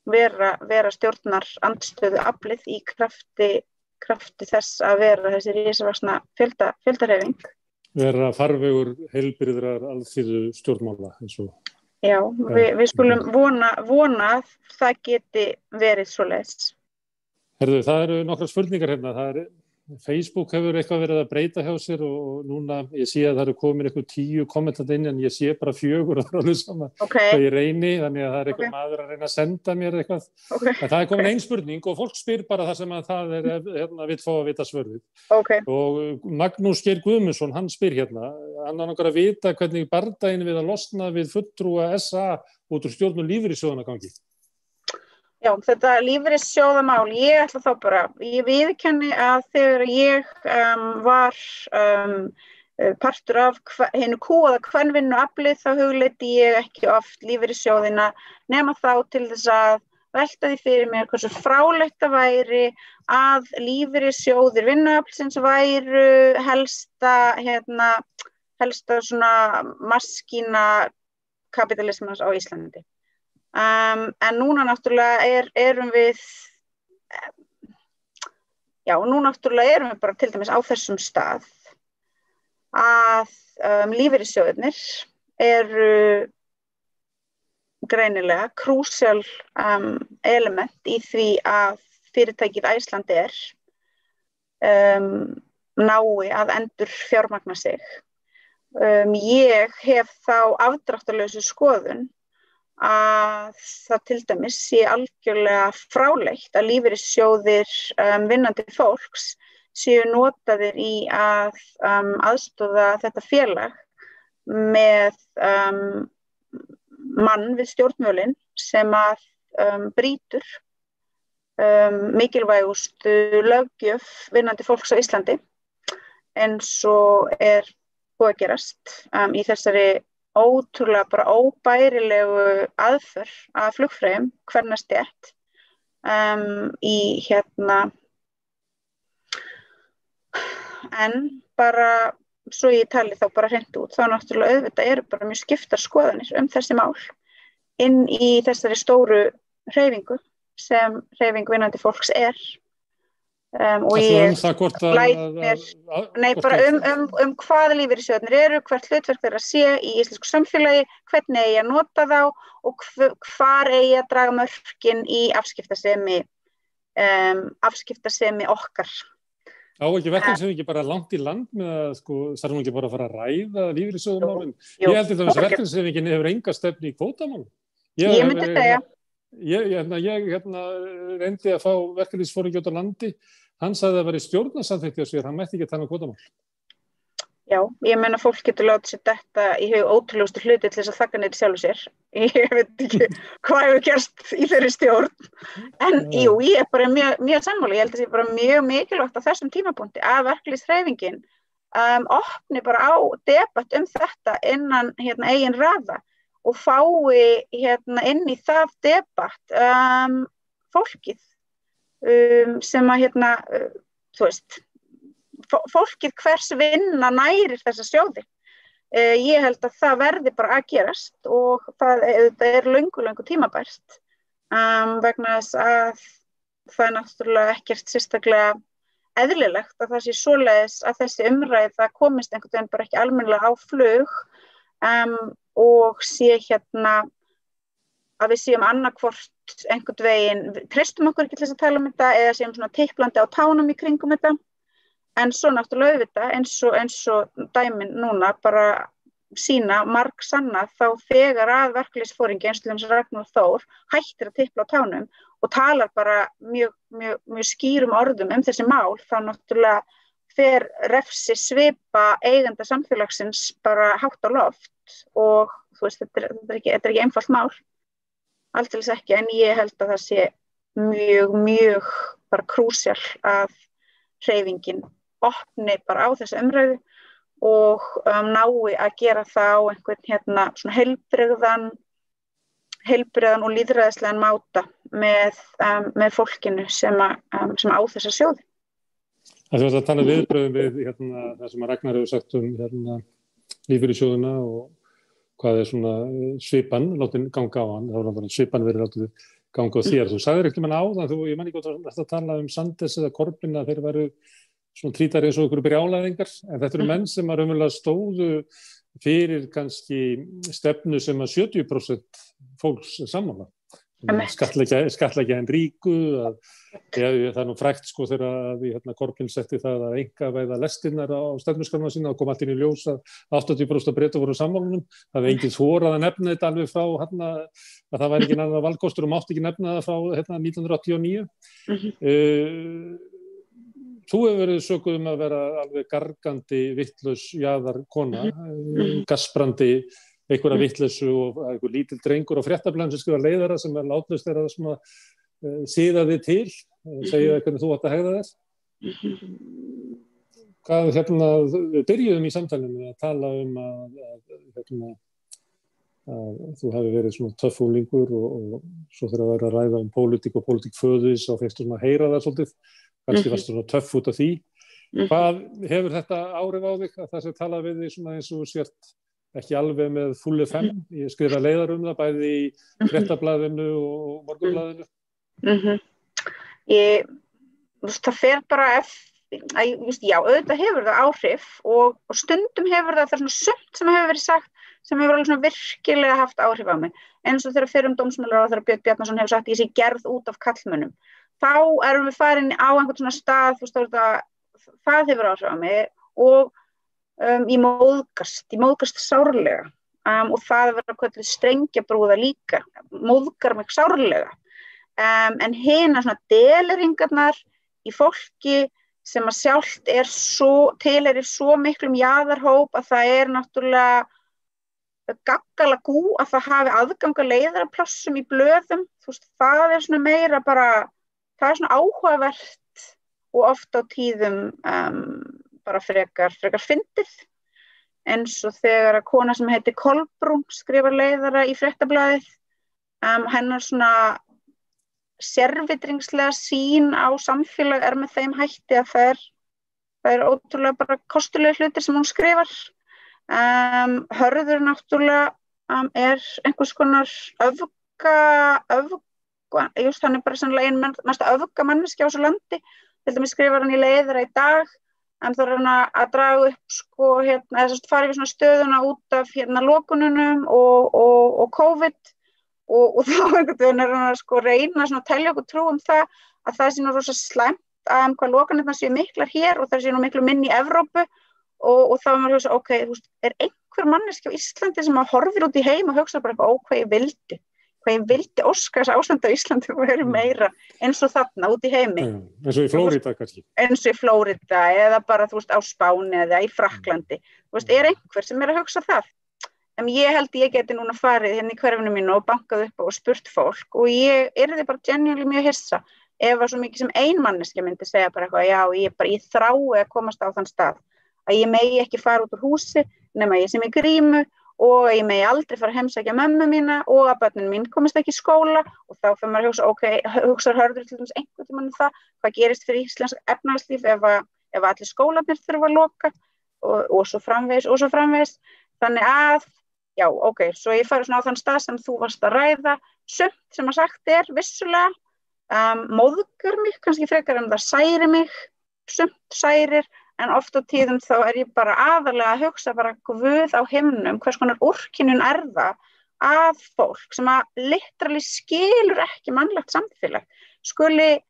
vera stjórnar andstöðu aflið í krafti þess að vera þessi risavaxna fjöldahreyfing. Vera farvegur heilbrigðrar alþýðu stjórnmála eins og. Já, við skulum vona að það geti verið svoleiðis. Herðu, það eru nokkrar spurningar hérna. Facebook hefur eitthvað verið að breyta hjá sér og núna ég sé að það eru komin eitthvað 10 kommentar inn en ég sé bara 4 og það er alveg sama hvað ég reyni, þannig að það er eitthvað maður að reyna að senda mér eitthvað. En það er komin ein spurning og fólk spyr bara það sem að það vill fá að vita svörðið. Og Magnús Geir Guðmundsson, hann spyr hérna, hann langar að vita hvernig bardaginn við að losna við fulltrúa SA út úr stjórnum lífeyrissjóðanna gangi. Já, þetta lífeyrissjóðamál, ég ætla þá bara, ég viðurkenni að þegar ég var partur af hinu kúaða kvenvinnuafli þá hugleiddi ég ekki oft lífeyrissjóðina nema þá til þess að velta því fyrir mér hversu fráleitt það væri að lífeyrissjóðir vinnuaflsins væru helsta svona maskína kapitalismans á Íslandi. En núna náttúrulega erum við bara til dæmis á þessum stað að lífeyrissjóðirnir eru greinilega crucial element í því að fyrirtækið Icelandair nái að endur fjármagna sig. Ég hef þá afdráttarlausu skoðun að það til dæmis sé algjörlega fráleitt að lífeyrissjóðir vinnandi fólks séu notaðir í að aðstoða þetta félag með mann við stjórnvölinn sem að brýtur mikilvægustu löggjöf vinnandi fólks á Íslandi eins og búið að gerast í þessari ótrúlega bara óbærilegu aðför að flugfreyjum kvennastétt en bara svo ég tali þá bara hreint út þá náttúrulega auðvitað eru bara mjög skiptar skoðanir þessi mál inn í þessari stóru hreyfingu sem hreyfing vinnandi fólks og ég hvað lífeyrissjóðirnir eru, hvert hlutverk þeirra sé í íslensku samfélagi, hvernig eigi að nota þá og hvar eigi að draga mörkin í afskiptasemi okkar. Á ekki verkefnishreyfingin bara langt í land með að þarf hún ekki bara að fara að ræða lífeyrissjóðamálin? Ég held til dæmis að verkefnishreyfingin hefur enga stefnu í kvótamálum. Ég myndi segja. Ég reyndi að fá verkalýðsforingi út á landi, hann sagði að það væri stjórnarsamþykkt hjá sér, hann mætti ekki að tala um kvótamál. Já, ég meina fólk getur látið sér detta í hug ótrúlegustu hluti til þess að þakka niður sjálfu sér. Ég veit ekki hvað hefur gerst í þeirri stjórn. En jú, ég bara mjög sammála, ég held að það sé bara mjög mikilvægt á þessum tímapunkti að verkalýðshreyfingin opni bara á debatt þetta innan eigin raða. Og fái inn í það debatt fólkið sem að þú veist fólkið hvers vinna nærir þessa sjóði. Ég held að það verði bara að gerast og það löngu tímabært vegna þess að það er náttúrulega ekkert sérstaklega eðlilegt að það sé svoleiðis að þessi umræða komist einhvern veginn bara ekki almennilega á flug og sé að við séum annarkvort einhvern veginn, treystum okkur ekki til þess að tala þetta eða séum svona tiplandi á tánum í kringum þetta en svo náttúrulega auðvitað eins og dæmin núna bara sína margsanna þá þegar að verkalýðsforingi eins og Ragnar Þór hættir að tipla á tánum og talar bara mjög skýrum orðum þessi mál þá náttúrulega fer refsi svipa eigenda samfélagsins bara hátt á loft og þú veist, þetta er ekki einfalt mál, aldeilis ekki, en ég held að það sé mjög bara krúsjál að hreyfingin opni bara á þessu umræðu og nái að gera það á einhvern svona heilbrigðan heilbrigðan og lýðræðislegan máta með fólkinu sem á þessa sjóði. Það er að tala viðbrögðum við það sem Ragnar hefur sagt lífeyrissjóðina og hvað svona svipan látin ganga á hann, þá var svipan verið látið ganga á þér. Þú sagðir ekki áðan, ég man ekki að tala Sanders eða Corbyn að þeir væru svona trítar eins og ykkur brjálæðingar, en þetta eru menn sem að raunverulega stóðu fyrir kannski stefnu sem að 70% fólks sammála. Skattleggja en ríku, það er nú frægt þegar Corbyn setti það að einkavæða lestirnar á stefnuskránna sína og kom allt inn í ljós að 80% Breta voru sammálunum. Það hefði enginn þorað að nefna þetta alveg frá að það væri ekki annar valkostur og mátti ekki nefna það frá 1989. Þú hefur verið sökuð að vera alveg gargandi vittlaus jaðarkona, gasprandi einhverja vitleysu og einhver lítill drengur á Fréttablaðinu sem skrifar leiðara sem látlaust þeirra svona siða þig til, segja hvernig þú átt að hegða þér. Hvað við byrjuðum í samtalinu að tala að þú hafi verið svona töffúlingur og svo þegar að vera að ræða pólitík og pólitík föðis og fyrstu svona að heyra það svolítið, kannski varstu svona töff út af því. Hvað hefur þetta áhrif á þig að það sem tala við því svona eins og sért ekki alveg með full FM, ég skrifa leiðar það bæði í Fréttablaðinu og Morgunblaðinu. Það fer bara já, auðvitað hefur það áhrif og stundum hefur það svona sumt sem hefur verið sagt sem hefur alveg svona virkilega haft áhrif á mig, eins og þegar fyrrum dómsmálaráðherra Björn Bjarnason hefur sagt ég sé gerð út af karlmönnum. Þá erum við farin á einhvern svona stað, það hefur áhrif á mig og ég móðgast sárlega og það verður kölluð strengjabrúða líka, móðgar mig sárlega. En hina svona deleringarnar í fólki sem að sjálft tilheyrir svo miklum jaðarhóp að það náttúrulega gaggalagú að það hafi aðgang að leiðaraplássum í blöðum, það svona meira bara, það svona áhugavert og oft á tíðum bara frekar fyndið, eins og þegar að kona sem heitir Kolbrún skrifar leiðara í Fréttablaðið, hennar svona sérvitringslega sýn á samfélag með þeim hætti að það ótrúlega bara kostulega hlutir sem hún skrifar. Hörður náttúrulega einhvers konar hann bara sannlega ein mesta öfgamanneskja á þessu landi. Til dæmis skrifar hann í leiðara í dag, þá hann að draga upp fara yfir svona stöðuna út af lokununum og COVID og þá einhvern veginn hann að reyna að telja okkur trú það að það sé nú rosa slæmt hvað lokanirnar séu miklar hér og það sé nú miklu minni í Evrópu og þá er maður að hugsa, ok, einhver manneskja á Íslandi sem horfir út í heim og hugsa bara hvað ég vildi óska þess ástand á Íslandi og verið meira eins og þarna út í heimi. Eins og í Flórída kannski. Eins og í Flórída eða bara á Spáni eða í Frakklandi. Einhver sem að hugsa það. En ég held ég geti núna farið í hverfinu mínu og bankað upp og spurt fólk og ég yrði bara genuinely mjög hissa ef að svo mikið sem ein manneskja myndi segja bara ég þrái að komast á þann stað að ég megi ekki fara út úr húsi nema ég sem í grímu og ég megi aldrei fara að heimsækja mömmu mína og að börnin mín komist ekki í skóla og þá fyrir maður að hugsa, hugsar Hörður til dæmis einhvern tímann það, hvað gerist fyrir íslensk efnahagslíf ef allir skólarnir þurfa að loka og svo framvegis. Þannig að, já, svo ég fari svona á þann stað sem þú varst að ræða, sumt sem að sagt vissulega, móðgar mig, kannski frekar en það særi mig, sumt særir, en oft á tíðum þá ég bara aðalega að hugsa bara Guð á himnum, hvers konar úrkynjun það að fólk sem að literally skilur ekki mannlegt samfélag skuli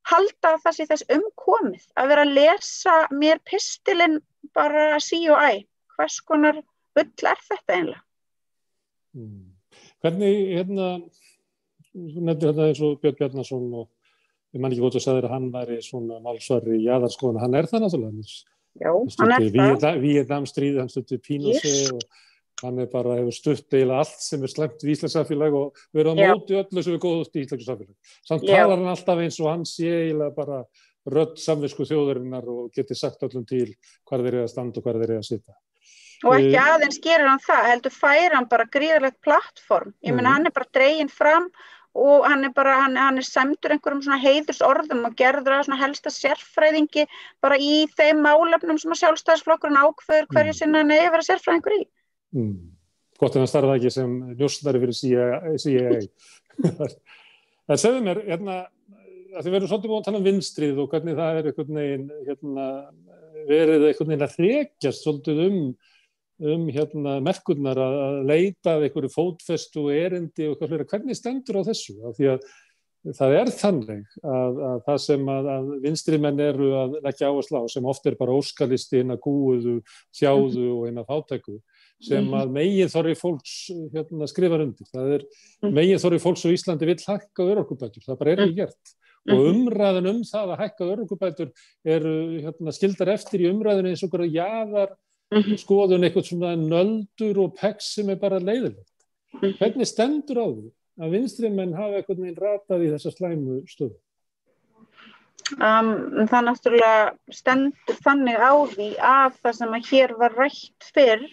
halda það sé þess umkomið að vera að lesa mér pistilinn bara sí og æ. Hvers konar bull þetta eiginlega? Hvernig, nefnir þetta eins og Björn Bjarnason og ég man ekki hvort að sagði að hann væri svona málsvari í jaðarskoðun, hann það náttúrulega. Já, hann það. Víetnamstríð, hann stutti Pinochet og hann bara hefur stutt eiginlega allt sem slæmt við íslenskt samfélag og verið á móti öllu sem góðust í íslenskt samfélag. Samt talar hann alltaf eins og hann sé eiginlega bara rödd samvisku þjóðarinnar og geti sagt öllum til hvar þeir að standa og hvar þeir að sitja. Og ekki aðeins gerir hann það, heldur færir hann bara gríðarlegt plattform. Ég meina hann bara dreginn fram og hann er sæmdur einhverjum svona heiðursorðum og gerður að svona helsta sérfræðingi bara í þeim málefnum sem að Sjálfstæðisflokkurinn ákveður hverju sinna hann eigi að vera sérfræðingur í. Gott að hann starfa ekki sem njósnari fyrir CIA. Það segðu mér, að þið verður svolítið búin að tala vinstrið og hvernig það einhvern veginn, verið einhvern veginn að þrekjast svolítið merkurnar að leita að einhverju fótfestu og erindi og eitthvað fleira. Hvernig stendur á þessu? Af því að það þannig að það sem að vinstrimenn eru að leggja áherslu á, sem oft bara óskalisti hinna kúuðu, þjáðu og hinna fátæku, sem að meginþorri fólks skrifar undir. Það meginþorri fólks á Íslandi vill hækka örorkubætur, það bara ekki gert. Og umræðan það að hækka örorkubætur eru skildar eftir í umræðinu eins og einhverja jaðar skoðun eitthvað svona nöldur og pegg sem bara leiðilegt. Hvernig stendur á því að vinstrimenn hafa einhvern veginn ratað í þessa slæmu stöðu? Það náttúrulega stendur þannig á því að það sem að hér var rætt fyrr,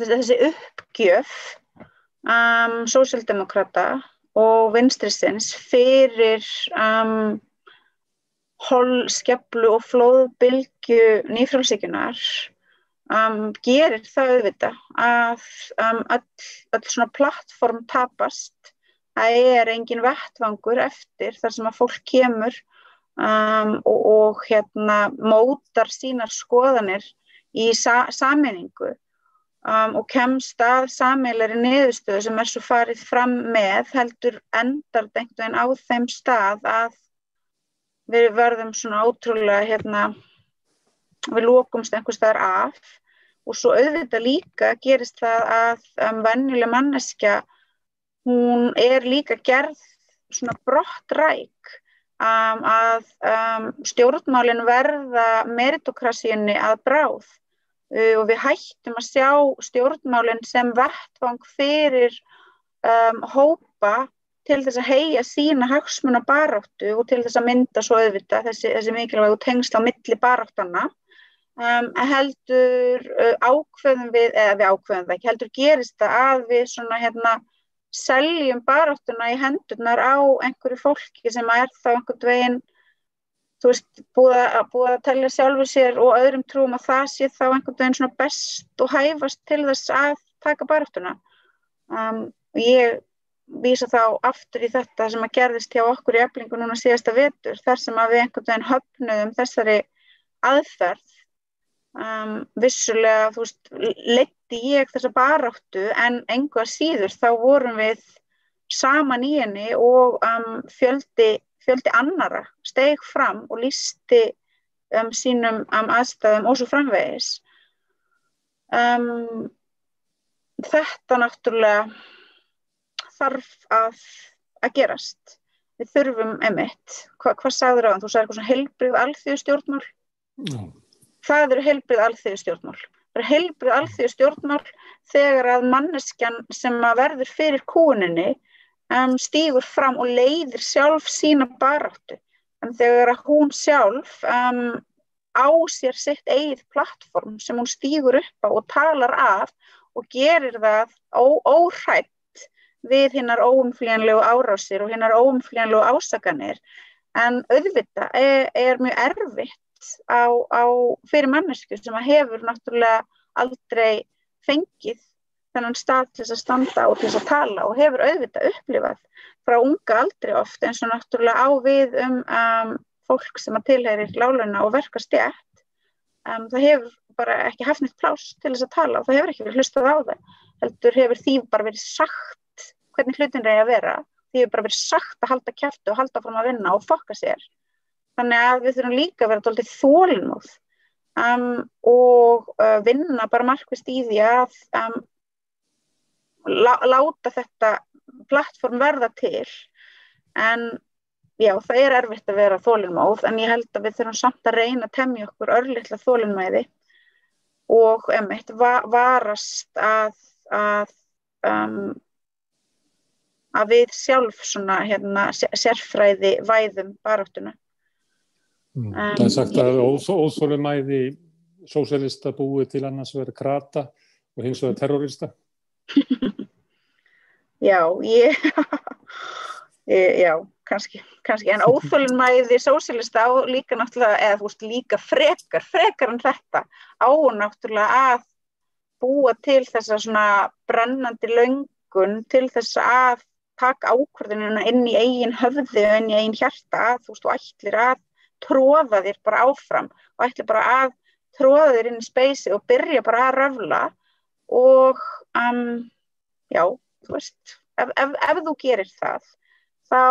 þessi uppgjöf sósíaldemókrata og vinstrisins fyrir holskeflu og flóðbylgju nýfrjálshyggjunnar gerir það auðvitað að öll svona plattform tapast. Það engin vettvangur eftir þar sem að fólk kemur og mótar sínar skoðanir í sameiningu og kemst að sameiginlegri niðurstöðu sem svo farið fram með, heldur endar einhvern veginn á þeim stað að við verðum svona ótrúlega við lokumst einhvers staðar af. Og svo auðvitað líka gerist það að venjuleg manneskja, hún líka gerð svona brottræk að stjórnmálin verða meritokrasíunni að bráð og við hættum að sjá stjórnmálin sem vettvang fyrir hópa til þess að heyja sína hagsmunabaráttu og til þess að mynda svo auðvitað þessi mikilvægu tengsl á milli baráttanna. Heldur ákveðum við ákveðum það ekki, heldur gerist það að við svona seljum baráttuna í hendurnar á einhverju fólki sem þá einhvern veginn búið að telja sjálfur sér og öðrum trúum að það sé þá einhvern veginn svona best og hæfast til þess að taka baráttuna. Ég vísa þá aftur í þetta sem að gerðist hjá okkur í Eflingu núna síðasta vetur, þar sem að við einhvern veginn höfnuðum þessari aðferð. Vissulega, leiddi ég þessa baráttu en engu að síður þá vorum við saman í henni og fjöldi annarra steig fram og lýsti sínum aðstæðum og svo framvegis. Þetta náttúrulega þarf að gerast. Við þurfum einmitt. Hvað sagðir á hann? Þú sagðir eitthvað svona heilbrigð alþýðustjórnmál. Það eru heilbrigð alþýðustjórnmál. Það eru heilbrigð alþýðustjórnmál þegar að manneskjan sem að verður fyrir kúuninni stígur fram og leiðir sjálf sína baráttu. En þegar að hún sjálf á sér sitt eigið plattform sem hún stígur upp á og talar af og gerir það óhrædd við hinnar óumflýjanlegu árásir og hinnar óumflýjanlegu ásakanir. En auðvitað mjög erfitt fyrir mannesku sem að hefur náttúrulega aldrei fengið þennan stað til þess að standa og til þess að tala og hefur auðvitað upplifað frá unga aldri oft eins og náttúrulega á við fólk sem að tilheyrir láglauna og verkastétt. Það hefur bara ekki haft neitt pláss til þess að tala og það hefur ekki verið hlustað á það. Heldur hefur því bara verið sagt hvernig hlutin eigi að vera. Því hefur bara verið sagt að halda kjafti og halda fram að vinna og fokka sér. Þannig að við þurfum líka að vera dálítið þolinmóð og vinna bara markvisst í því að láta þetta plattform verða til. En já, það erfitt að vera þolinmóð, en ég held að við þurfum samt að reyna að temja okkur örlitla þolinmæði og einmitt varast að við sjálf svona sérfræði væðum baráttuna. Það sagt að óþolinmæði sósíalista búi til annars vera krata og hins vegar terrorista. Já, já, kannski, en óþolinmæði sósíalista á líka náttúrulega, eða þú veist líka frekar en þetta, á náttúrulega að búa til þessa svona brennandi löngun til þess að taka ákvörðunina inn í eigin höfði og inn í eigin hjarta, að þú veist, þú ætlir að tróða þér bara áfram og ætlir bara að tróða þér inn í speysi og byrja bara að röfla og já, þú veist, ef þú gerir það, þá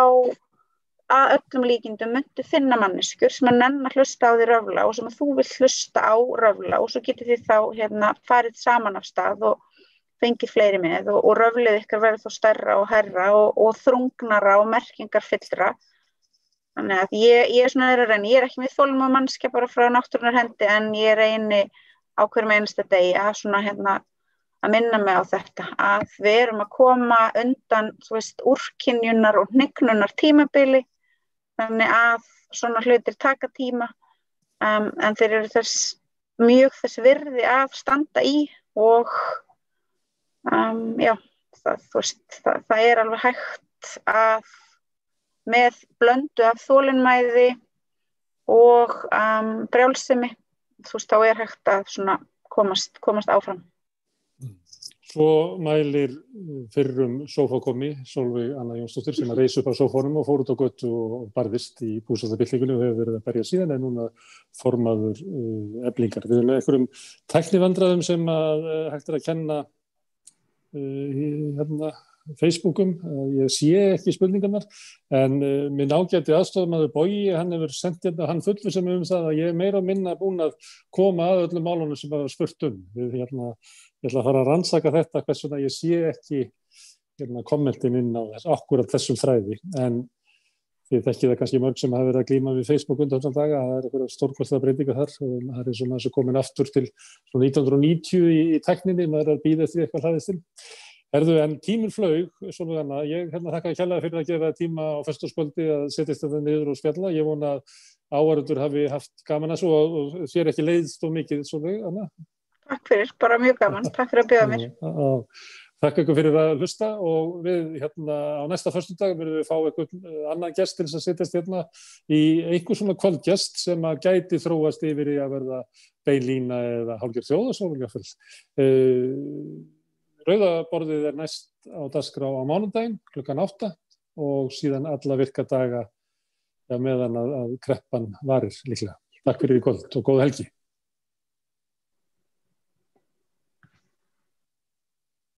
að öllum líkindum myndu finna manneskjur sem að nenna hlusta á því röfla og sem að þú vill hlusta á röfla og svo getur þið þá farið saman af stað og fengið fleiri með og röflið ykkar verður þá stærra og hærra og þrungnara og merkingarfyllra. Þannig að ég er svona að reyna, ég er ekki með þolinmóð manneskja bara frá náttúrunnar hendi en ég reyni á hverjum einasta degi að svona að minna mig á þetta, að við erum að koma undan, þú veist, úrkynjunar og hnignunar tímabili, þannig að svona hlutir taka tíma, en þeir eru mjög þess virði að standa í og já, þú veist, það er alveg hægt að með blöndu af þolinmæði og brjálsemi, þú veist, þá er hægt að svona komast áfram. Svo mælir fyrrum sófakomi Sólveig Anna Jónsdóttir sem að reis upp á sófanum og fór út á götu og barðist í búsáttarbyltingunni og hefur verið að berja síðan en núna formaður Eflingar. Við erum með einhverjum tæknivandræðum sem að hægt er að kenna Facebookum. Ég sé ekki spurningarnar en minn ágæti aðstofamaður Bogi, hann hefur sendt hann fullur sem það að ég er meira og minna búin að koma að öllum málunum sem var spurt Ég ætla að fara að rannsaka þetta hversu ég sé ekki kommentin inn á akkurat þessum þræði en þið þekkið það kannski mörg sem hafa verið að glíma við Facebook undan þessum daga, það einhverja stórkostlega breytingar þar og það svona þessu komin aftur til 1990 í tækninni, maður að bíða eftir eitthvað hlaðist til. En tíminn flaug, Sólveig Anna, ég þakka kærlega fyrir að gefa tíma á föstudagskvöldi að setjast þetta niður og spjalla. Ég vona að áhorfendur hafi haft gaman að svo og þér ekki leiðst of mikið, Sólveig Anna. Takk fyrir, bara mjög gaman. Takk fyrir að bjóða mér. Takk ykkur fyrir að hlusta og við á næsta föstudag verðum við fá einhvern annan gest til þess að setjast í einhver svona kvöldgest sem að gæti þróast yfir í að verða beinlína eða hálfgerð þjóðarsól. Rauðaborðið næst á dagskrá á mánudaginn klukkan 8 og síðan alla virka daga meðan að kreppan varir líklega. Takk fyrir í kvöld og góða helgi.